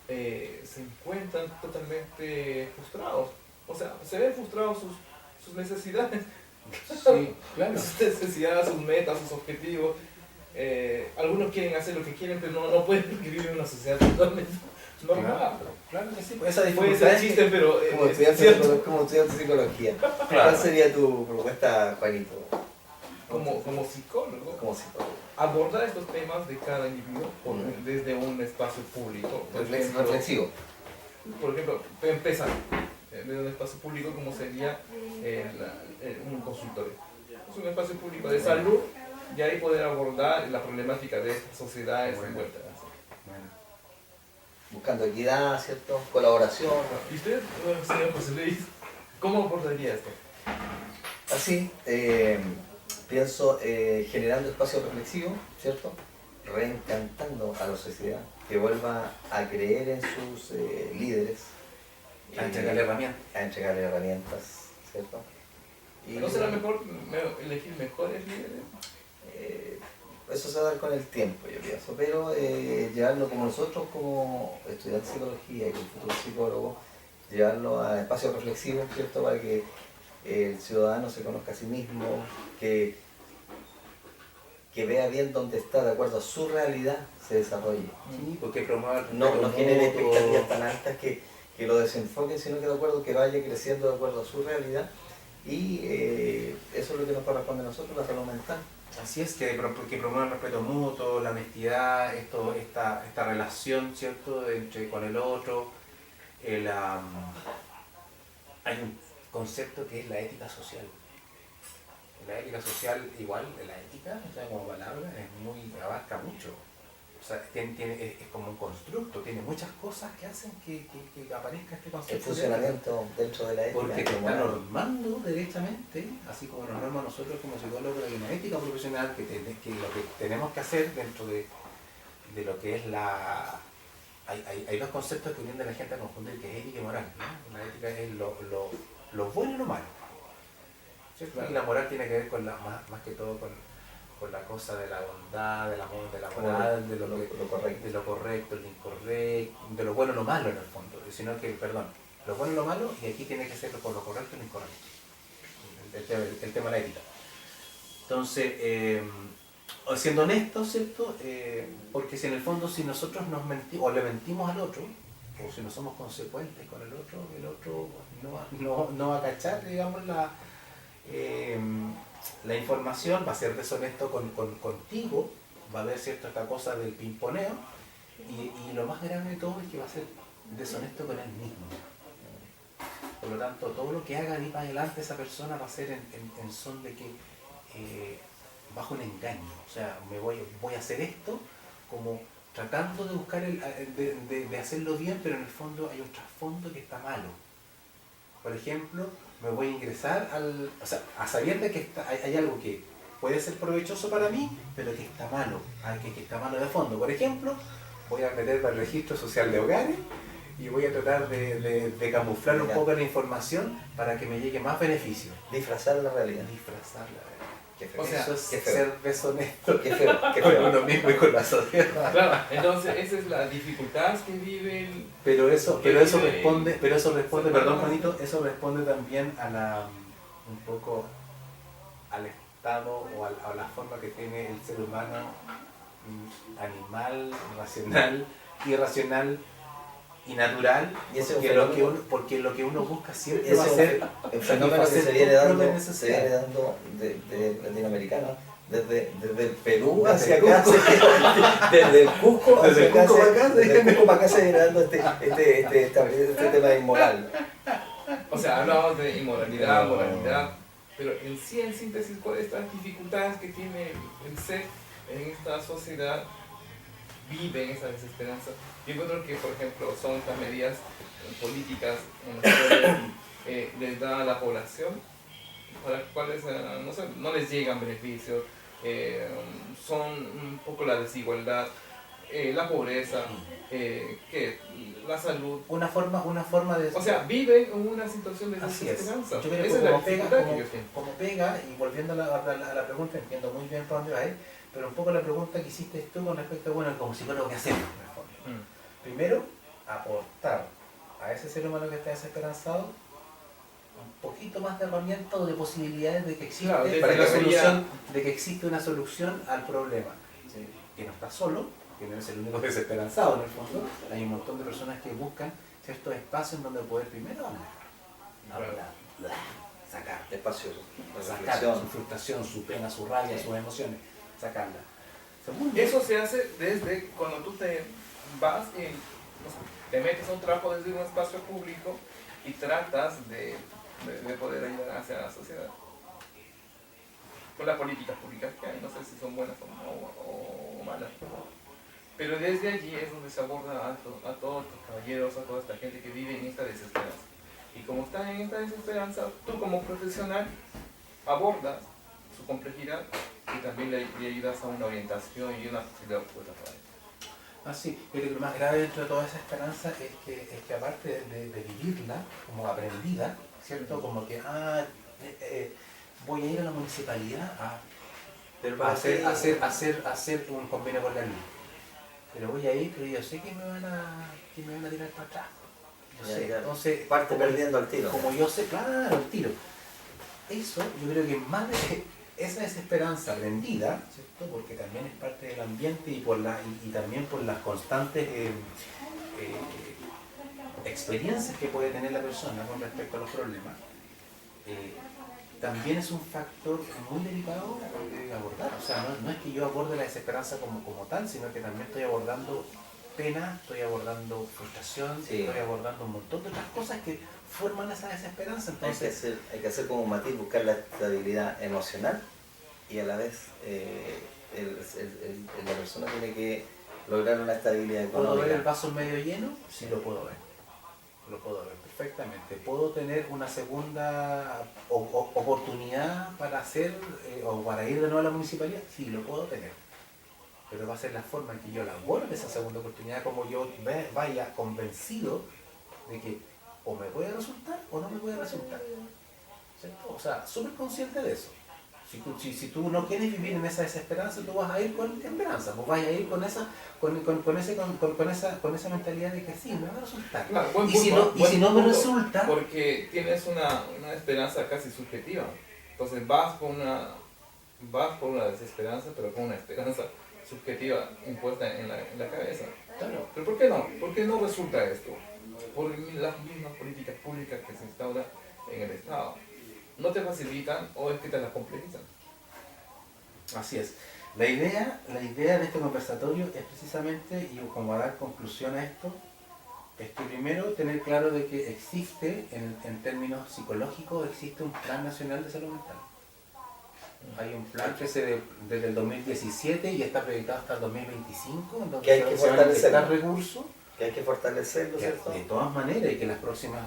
se encuentran totalmente frustrados. O sea, se ven frustrados sus necesidades. Sí, claro. Sus necesidades, sus metas, sus objetivos. Algunos quieren hacer lo que quieren, pero no pueden, porque viven en una sociedad totalmente normal. Claro que sí, pues esa Puede dificultad ser chiste, pero Como es estudiante de psicología. Claro. ¿Cuál sería tu propuesta, Juanito? como psicólogo, Como psicólogo. abordar estos temas de cada individuo desde un espacio público. Reflexivo. Por ejemplo, empezar desde un espacio público como sería un consultorio. Es un espacio público de salud y ahí poder abordar la problemática de estas sociedades envueltas. Buscando equidad, ¿cierto? Colaboración. ¿Y usted, señor José Luis, cómo abordaría esto? A Así, pienso generando espacio reflexivo, ¿cierto? Reencantando a la sociedad, que vuelva a creer en sus líderes, A entregarle herramientas. a entregarle herramientas, ¿cierto? Y, ¿No será mejor elegir mejores líderes? eso se va a dar con el tiempo, yo pienso, pero llevarlo como nosotros, como estudiantes de psicología y como futuros psicólogos, llevarlo a espacios reflexivos, ¿cierto? Para que el ciudadano se conozca a sí mismo, que vea bien dónde está, de acuerdo a su realidad, se desarrolle. Sí, porque promueve el No genere respeto expectativas tan altas que lo desenfoquen, sino que de acuerdo que vaya creciendo de acuerdo a su realidad. Y eso es lo que nos corresponde a nosotros, la salud mental. Así es, que promueve el respeto mutuo, la honestidad, esta relación, ¿cierto?, con el otro. Hay un concepto que es la ética social. La ética social, igual, la ética, o sea, como palabra, abarca mucho. O sea, es como un constructo, tiene muchas cosas que hacen que aparezca este concepto. El funcionamiento dentro de la ética. Porque te está normando derechamente, así como nos norma a nosotros como psicólogos, hay una ética profesional que lo que tenemos que hacer dentro de lo que es la... Hay dos conceptos que tiende a la gente a confundir, que es ética y moral, ¿no? La ética es lo bueno y lo malo, ¿cierto? Claro. Y la moral tiene que ver con más que todo con la cosa de la bondad, del amor, de la moral, de lo correcto, de lo correcto, lo incorrecto, de lo bueno y lo malo en el fondo, sino que, perdón, lo bueno y lo malo, y aquí tiene que ser por lo correcto y lo incorrecto, el tema de la ética. Entonces, siendo honestos, ¿cierto? Porque si en el fondo, si nosotros nos mentimos, o le mentimos al otro, o si no somos consecuentes con el otro no va a cachar, digamos, la información, va a ser deshonesto contigo, va a haber, ¿cierto?, esta cosa del pimponeo, y lo más grave de todo es que va a ser deshonesto con él mismo. Por lo tanto, todo lo que haga de ahí para adelante esa persona va a ser en son de que bajo un engaño. O sea, voy a hacer esto como tratando de buscar de hacerlo bien, pero en el fondo hay un trasfondo que está malo. Por ejemplo, me voy a ingresar a saber de que hay algo que puede ser provechoso para mí, pero que está malo, que está malo de fondo. Por ejemplo, voy a meterme al registro social de hogares y voy a tratar de camuflar un poco la información para que me llegue más beneficio. Disfrazar la realidad. Disfrazar la realidad. Qué feo. O sea, eso es qué feo. ser deshonesto. Qué feo, qué Con feo. uno mismo y con la sociedad. Claro, entonces esa es la dificultad que vive el... Pero eso responde, perdón Juanito, eso responde también un poco al estado o a la forma que tiene el ser humano animal, racional, irracional y natural, Y ese porque lo que uno busca siempre ese va a ser un fenómeno que satisfacer se viene tu dando, propia necesidad. de latinoamericana, desde el Perú Desde hacia el acá, desde el Cusco Desde el Cusco para acá, desde el Cusco para acá se viene dando este tema inmoral. O sea, hablamos de inmoralidad, moralidad, pero en sí, en síntesis, ¿cuáles son las dificultades que tiene el ser en esta sociedad? Vive en esa desesperanza. Yo encuentro que, por ejemplo, son estas medidas políticas en las cuales les da a la población, para las cuales no les llegan beneficios, son un poco la desigualdad, la pobreza, la salud. Una forma de... O sea, viven en una situación de Así es. desesperanza. Yo creo que Esa es la dificultad que yo siento. como pega, y volviendo a la pregunta, entiendo muy bien por dónde va a ir, pero un poco la pregunta que hiciste tú con respecto a, bueno, como psicólogo, ¿qué hacemos? En el fondo? Primero, aportar a ese ser humano que está desesperanzado un poquito más de herramientas o de posibilidades de que existe, Claro, de que existe una solución al problema. Que no está solo, que no es el único desesperanzado en el fondo, hay un montón de personas que buscan ciertos espacios donde poder primero hablar, sacar, Espacios de sacar reflexión. su frustración, su pena, su rabia, sus emociones, sacarla. Segundo, Eso se hace desde cuando tú te vas y no sé, te metes a un trabajo desde un espacio público y tratas de poder ayudar hacia la sociedad. Con las políticas públicas que hay, no sé si son buenas o malas. Pero desde allí es donde se aborda a todos los caballeros, a toda esta gente que vive en esta desesperanza. Y como están en esta desesperanza, tú como profesional abordas su complejidad y también le ayudas a una orientación y una posibilidad para él. Ah, sí, pero lo más grave dentro de toda esa esperanza es que aparte de vivirla como aprendida, ¿cierto? Como que, voy a ir a la municipalidad a hacer un convenio con la luz. Pero voy a ir, pero yo sé que me van a tirar para atrás. Yo sé, entonces... Parte perdiendo al tiro. Como yo sé, claro, el tiro. Eso, yo creo que más de esa desesperanza aprendida, ¿cierto? Porque también es parte del ambiente y también por las constantes experiencias que puede tener la persona con respecto a los problemas, también es un factor muy delicado de abordar. O sea, no es que yo aborde la desesperanza como tal, sino que también estoy abordando pena, estoy abordando frustración, Sí. estoy abordando un montón de otras cosas que forman esa desesperanza. Entonces, Hay que hacer como un matiz, buscar la estabilidad emocional y a la vez la persona tiene que lograr una estabilidad ¿puedo ver el económica. vaso medio lleno? Sí, lo puedo ver. Lo puedo ver perfectamente. ¿Puedo tener una segunda oportunidad para hacer o para ir de nuevo a la municipalidad? Sí, lo puedo tener. Pero va a ser la forma en que yo la aborde esa segunda oportunidad, como yo vaya convencido de que o me puede resultar o no me puede resultar. ¿Cierto? O sea, súper consciente de eso. Si tú no quieres vivir en esa desesperanza, tú vas a ir con esperanza, pues vas a ir con esa mentalidad de que sí, me va a resultar. Claro, buen Y punto, si no me punto, resulta... Porque tienes una esperanza casi subjetiva. Entonces vas por una desesperanza, pero con una esperanza subjetiva impuesta en la cabeza. Claro. ¿Pero por qué no? ¿Por qué no resulta esto? Por las mismas políticas públicas que se instauran en el Estado. No te facilitan o es que te las complejizan. Así es. La idea de este conversatorio es precisamente, y como a dar conclusión a esto, es que primero tener claro de que existe, en términos psicológicos, existe un Plan Nacional de Salud Mental. Hay un plan que desde el 2017 y está proyectado hasta el 2025, en donde Que hay que se van a inyectar fortalecerlo. recursos. Que hay que fortalecerlo, De ¿cierto? todas maneras, y que las próximas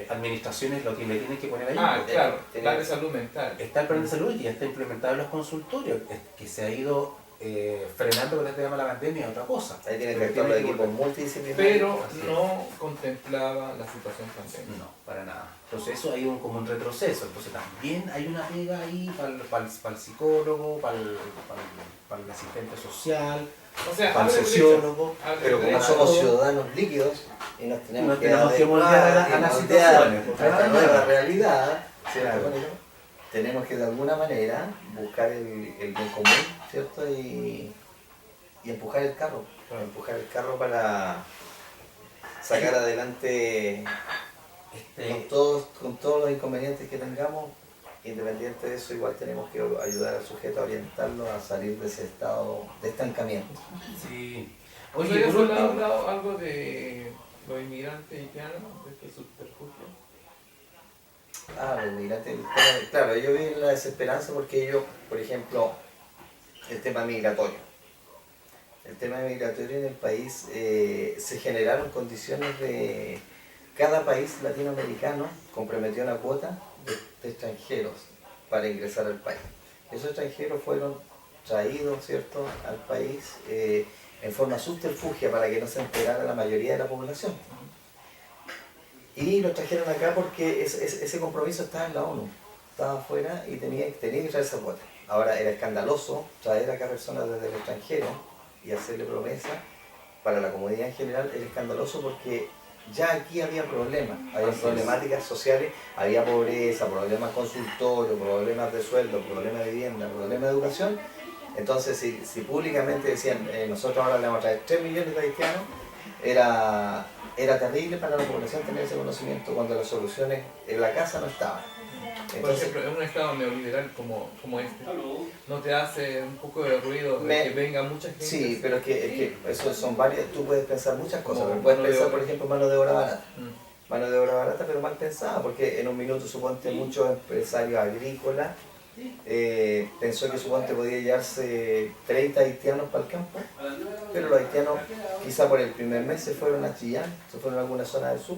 administraciones le tienen que poner ahí. Claro, tiene- plan de salud mental. Está el plan de salud y ya está implementado en los consultorios, que se ha ido frenando con este tema de la pandemia, es otra cosa. Ahí tiene que Pero actuar los tiene que equipos volver. multidisciplinarios. Pero Así es. no contemplaba la situación pandémica. No, para nada. Entonces eso hay como un retroceso. Entonces también hay una pega ahí para el psicólogo, para el asistente social, O sea, para el abre sociólogo. brechas, abre Pero como brechas. somos ciudadanos líquidos y nos tenemos Nos que tenemos que moldear adecuar a y las moldear situaciones, a esta claro. nueva realidad, ¿cierto? Claro. Con ello, tenemos que de alguna manera buscar el bien común, ¿cierto? Y empujar el carro. Empujar el carro para sacar adelante con todos los inconvenientes que tengamos. Independiente de eso, igual tenemos que ayudar al sujeto a orientarlo a salir de ese estado de estancamiento. Sí. Oye, Oye, ¿has por último, hablado algo de los inmigrantes haitianos, de este subterfugio? Los inmigrantes, claro, yo vi la desesperanza porque ellos, por ejemplo, el tema migratorio. El tema migratorio en el país se generaron condiciones de... Cada país latinoamericano comprometió una cuota de extranjeros para ingresar al país. Esos extranjeros fueron traídos, ¿cierto?, al país en forma subterfugia para que no se enterara la mayoría de la población. Y los trajeron acá porque ese compromiso estaba en la ONU, estaba afuera y tenía que traer esa cuota. Ahora era escandaloso traer acá personas desde el extranjero y hacerle promesa para la comunidad en general, era escandaloso porque ya aquí había problemas, había problemáticas sociales, había pobreza, problemas consultorios, problemas de sueldo, problemas de vivienda, problemas de educación. Entonces si públicamente decían nosotros ahora le vamos a traer 3 millones de haitianos, era terrible para la población tener ese conocimiento cuando las soluciones en la casa no estaban. Por Entonces, ejemplo, en un estado neoliberal como este, ¿no te hace un poco de ruido de que venga mucha gente? sí, pero es que eso son varias, tú puedes pensar muchas cosas, Como pero puedes mano de pensar, obra. por ejemplo, mano de obra barata. Mm. Mano de obra barata, pero mal pensada, porque en un minuto suponte muchos empresarios agrícolas pensó que suponte podía llevarse 30 haitianos para el campo, pero los haitianos quizá por el primer mes se fueron a Chillán, se fueron a alguna zona del sur,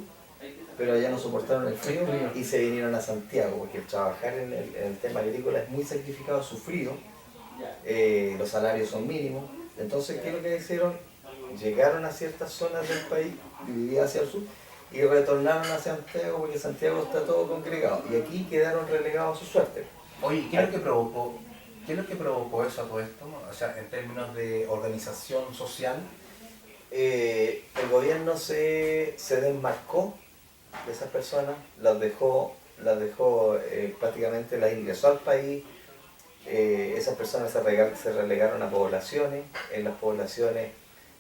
pero allá no soportaron el frío El frío. y se vinieron a Santiago, porque el trabajar en el tema agrícola es muy sacrificado, sufrido, los salarios son mínimos. Entonces, ¿qué es lo que hicieron? Llegaron a ciertas zonas del país, divididas hacia el sur, y retornaron a Santiago, porque Santiago está todo congregado, y aquí quedaron relegados a su suerte. Oye, ¿qué es lo que provocó? ¿Qué es lo que provocó eso a todo esto? O sea, en términos de organización social. El gobierno se desmarcó de esas personas, las dejó prácticamente, las ingresó al país. Esas personas se relegaron a poblaciones. En las poblaciones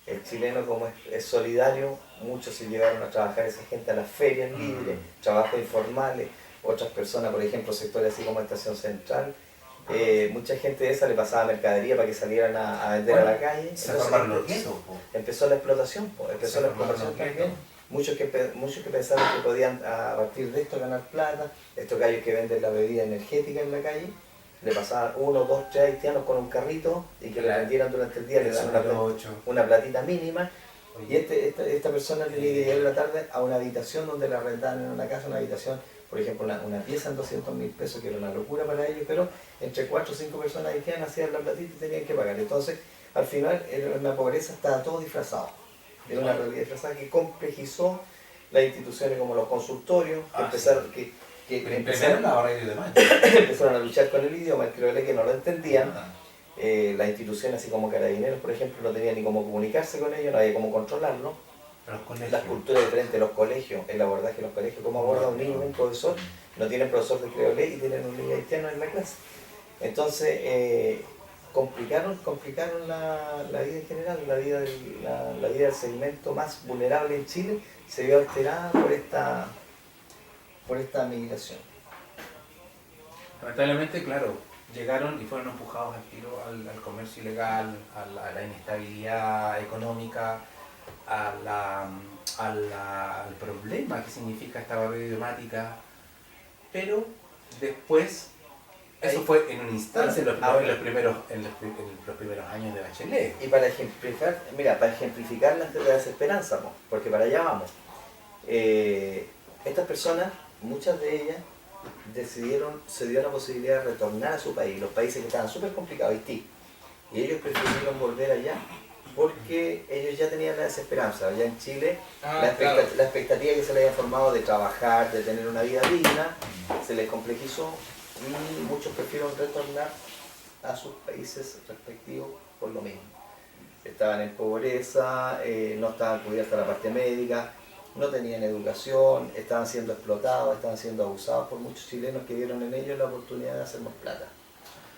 el chileno, como es solidario, muchos se llevaron a trabajar esa gente a las ferias libres, trabajos informales. Otras personas, por ejemplo, sectores así como Estación Central, mucha gente de esa le pasaba mercadería para que salieran a vender a la calle. Se Entonces, formaron los guetos. empezó la explotación, empezó Se la formaron explotación los también. guetos. Muchos que pensaron que podían a partir de esto ganar plata. Estos gallos que venden la bebida energética en la calle, le pasaban 1, 2, 3 haitianos con un carrito y que le vendieran durante el día, le dan una platita mínima. Y esta persona tenía que llegar en la tarde a una habitación donde la arrendaban en una casa, una habitación, por ejemplo, una pieza en 200.000 pesos, que era una locura para ellos, pero entre 4 o 5 personas haitianas hacían la platita y tenían que pagar. Entonces, al final, en la pobreza estaba todo disfrazado. Era una realidad disfrazada que complejizó las instituciones como los consultorios, que Empezaron la barrera de demás. empezaron a luchar con el idioma, el criolé, que no lo entendían. Las instituciones, así como Carabineros, por ejemplo, no tenían ni cómo comunicarse con ellos, no había cómo controlarlo. Las culturas diferentes de los colegios, el abordaje de los colegios, cómo aborda un niño, un profesor, no tienen profesor de criolé y tienen un niño haitiano en la clase. Entonces, complicaron la vida en general, la vida del segmento más vulnerable en Chile se vio alterada por esta migración. Lamentablemente, claro, llegaron y fueron empujados al tiro al comercio ilegal, a la inestabilidad económica, al problema que significa esta barrera idiomática, pero después, eso fue en un instante, en los primeros años de Bachelet. Y para ejemplificar la desesperanza, porque para allá vamos. Estas personas, muchas de ellas, se dio la posibilidad de retornar a su país, los países que estaban súper complicados, Haití, y ellos prefirieron volver allá porque ellos ya tenían la desesperanza. Allá en Chile, la expectativa que se les había formado de trabajar, de tener una vida digna, se les complejizó y muchos prefieren retornar a sus países respectivos por lo mismo. Estaban en pobreza, no estaban cubiertas la parte médica, no tenían educación, estaban siendo explotados, estaban siendo abusados por muchos chilenos que vieron en ellos la oportunidad de hacer más plata.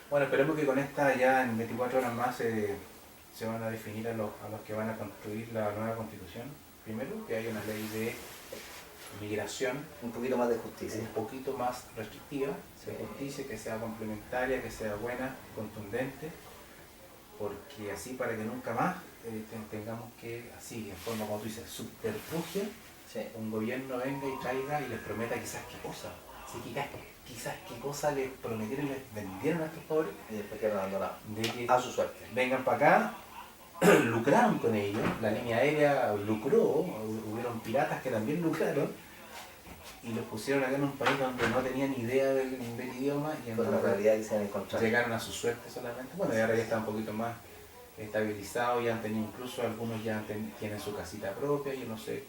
Bueno, esperemos que con esta ya en 24 horas más se van a definir a los que van a construir la nueva constitución. Primero, que haya una ley de migración Un poquito más de justicia. un poquito más restrictiva, de justicia, que sea complementaria, que sea buena, contundente, porque así para que nunca más tengamos que, así en forma, como tú dices, subterfugia, un gobierno venga y traiga y les prometa quizás qué cosa, quizás qué cosa les prometieron y les vendieron a estos pobres, Y después quedaron abandonados. de que A su suerte. vengan para acá, lucraron con ellos, la línea aérea lucró, hubieron piratas que también lucraron, y los pusieron acá en un país donde no tenían idea del idioma y en Con la realidad que se han encontrado. llegaron a su suerte solamente. Bueno, y ahora ya está un poquito más estabilizado, ya han tenido, incluso algunos ya tienen su casita propia, yo no sé,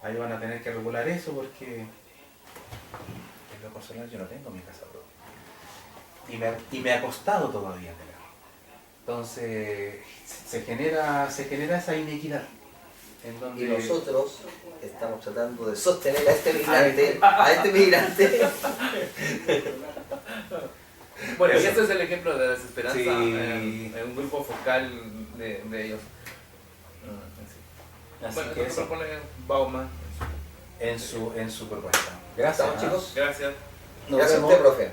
ahí van a tener que regular eso porque en lo personal yo no tengo mi casa propia y me ha costado todavía tenerlo. Entonces se genera esa inequidad en donde Y nosotros estamos tratando de sostener a este migrante, Bueno, y Eso. ese es el ejemplo de desesperanza Sí. en un grupo focal de ellos. así Bueno, que eso eso propone Bauman. en su propuesta. Gracias. ¿Estamos, chicos? Gracias. Nos Gracias a vemos. usted, profe.